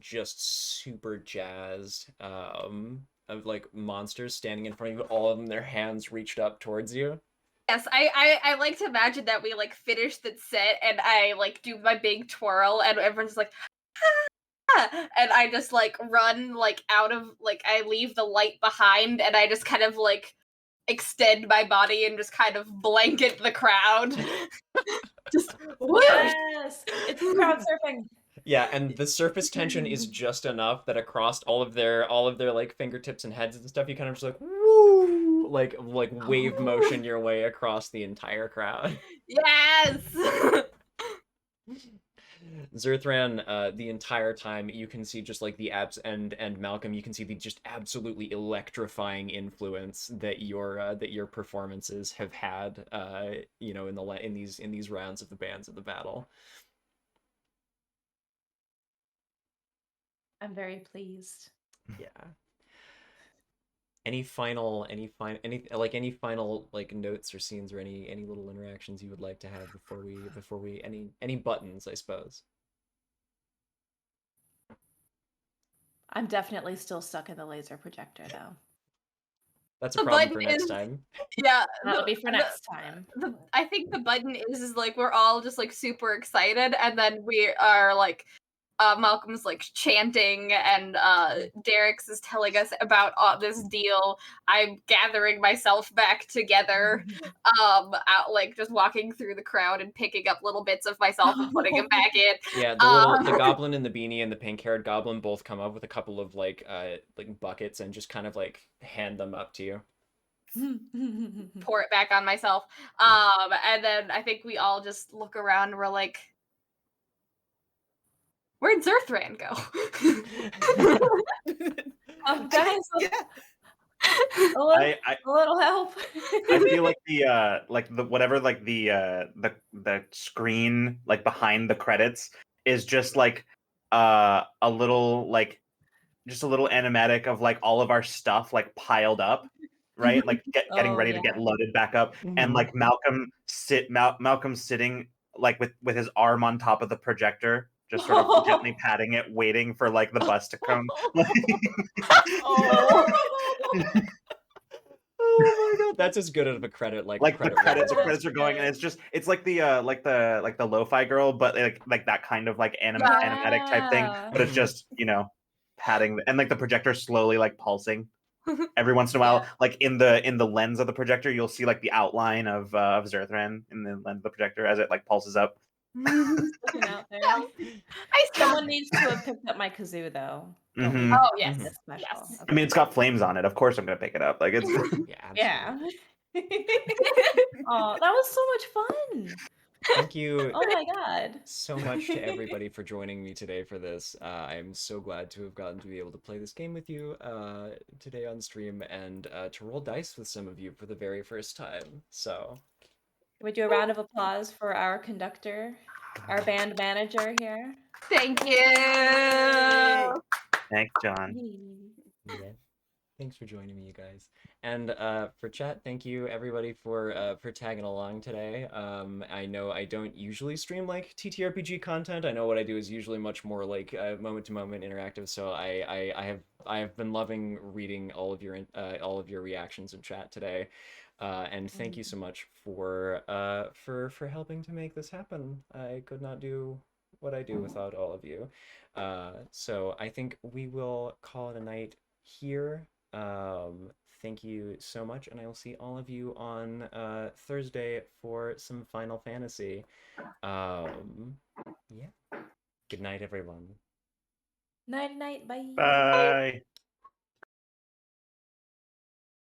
just super jazzed of like monsters standing in front of you, all of them, their hands reached up towards you. Yes, I like to imagine that we like finish the set and I like do my big twirl and everyone's like, ah! And I just like run like out of like I leave the light behind and I just kind of like extend my body and just kind of blanket the crowd. Just whoosh. Yes. It's crowd surfing. Yeah, and the surface tension is just enough that across all of their like fingertips and heads and stuff, you kind of just like woo, like wave motion your way across the entire crowd. Yes. Zerthran, the entire time you can see just like the abs and Malcolm, you can see the just absolutely electrifying influence that your performances have had, in these rounds of the Bands of the Battle. I'm very pleased. Yeah. Any final like notes or scenes or any little interactions you would like to have before we any buttons, I suppose. I'm definitely still stuck in the laser projector, though. That's a The problem button for next is time. yeah. That'll be for next time. I think the button is like we're all just like super excited, and then we are like Malcolm's like chanting, and Derek's is telling us about this deal. I'm gathering myself back together, out like just walking through the crowd and picking up little bits of myself and putting them back in. Yeah, the goblin in the beanie and the pink-haired goblin both come up with a couple of like buckets and just kind of like hand them up to you. Pour it back on myself. And then I think we all just look around and we're like, where'd Zerthran go? Guys, Yeah. I a little help. I feel like the whatever like the screen like behind the credits is just like a little like just a little animatic of like all of our stuff like piled up, right? Like getting Oh, ready to yeah. get loaded back up, and like Malcolm sitting like with his arm on top of the projector, just sort of gently patting it, waiting for like the bus to come. Oh my god, that's as good of a credit like Like the credit roll as credits, it the gets. credits are going, and it's like the lo-fi girl, but like that kind of like animatic type thing. Yeah. But it's just patting and like the projector slowly like pulsing. Every once in a while, Yeah. like in the lens of the projector, you'll see like the outline of Zerthran in the lens of the projector as it like pulses up. Looking out there. Someone needs to have picked up my kazoo, though. Don't leave Mhm. Oh, it yes. this special. Yes. I mean, it's got flames on it. Of course, I'm gonna pick it up. Like it's Yeah, absolutely. Yeah. Oh, that was so much fun. Thank you Oh my god. so much to everybody for joining me today for this. I'm so glad to have gotten to be able to play this game with you today on stream and to roll dice with some of you for the very first time. So, Can we do a round of applause for our conductor, our band manager here? Thank you. thanks, John. yeah. Thanks for joining me, you guys. And for chat, thank you everybody for tagging along today. I know I don't usually stream like TTRPG content. I know what I do is usually much more like moment to moment interactive. So I have been loving reading all of your reactions in chat today. And thank you so much for helping to make this happen. I could not do what I do without all of you. So I think we will call it a night here. Thank you so much, and I will see all of you on Thursday for some Final Fantasy. Yeah. Good night, everyone. Night, night, bye. Bye.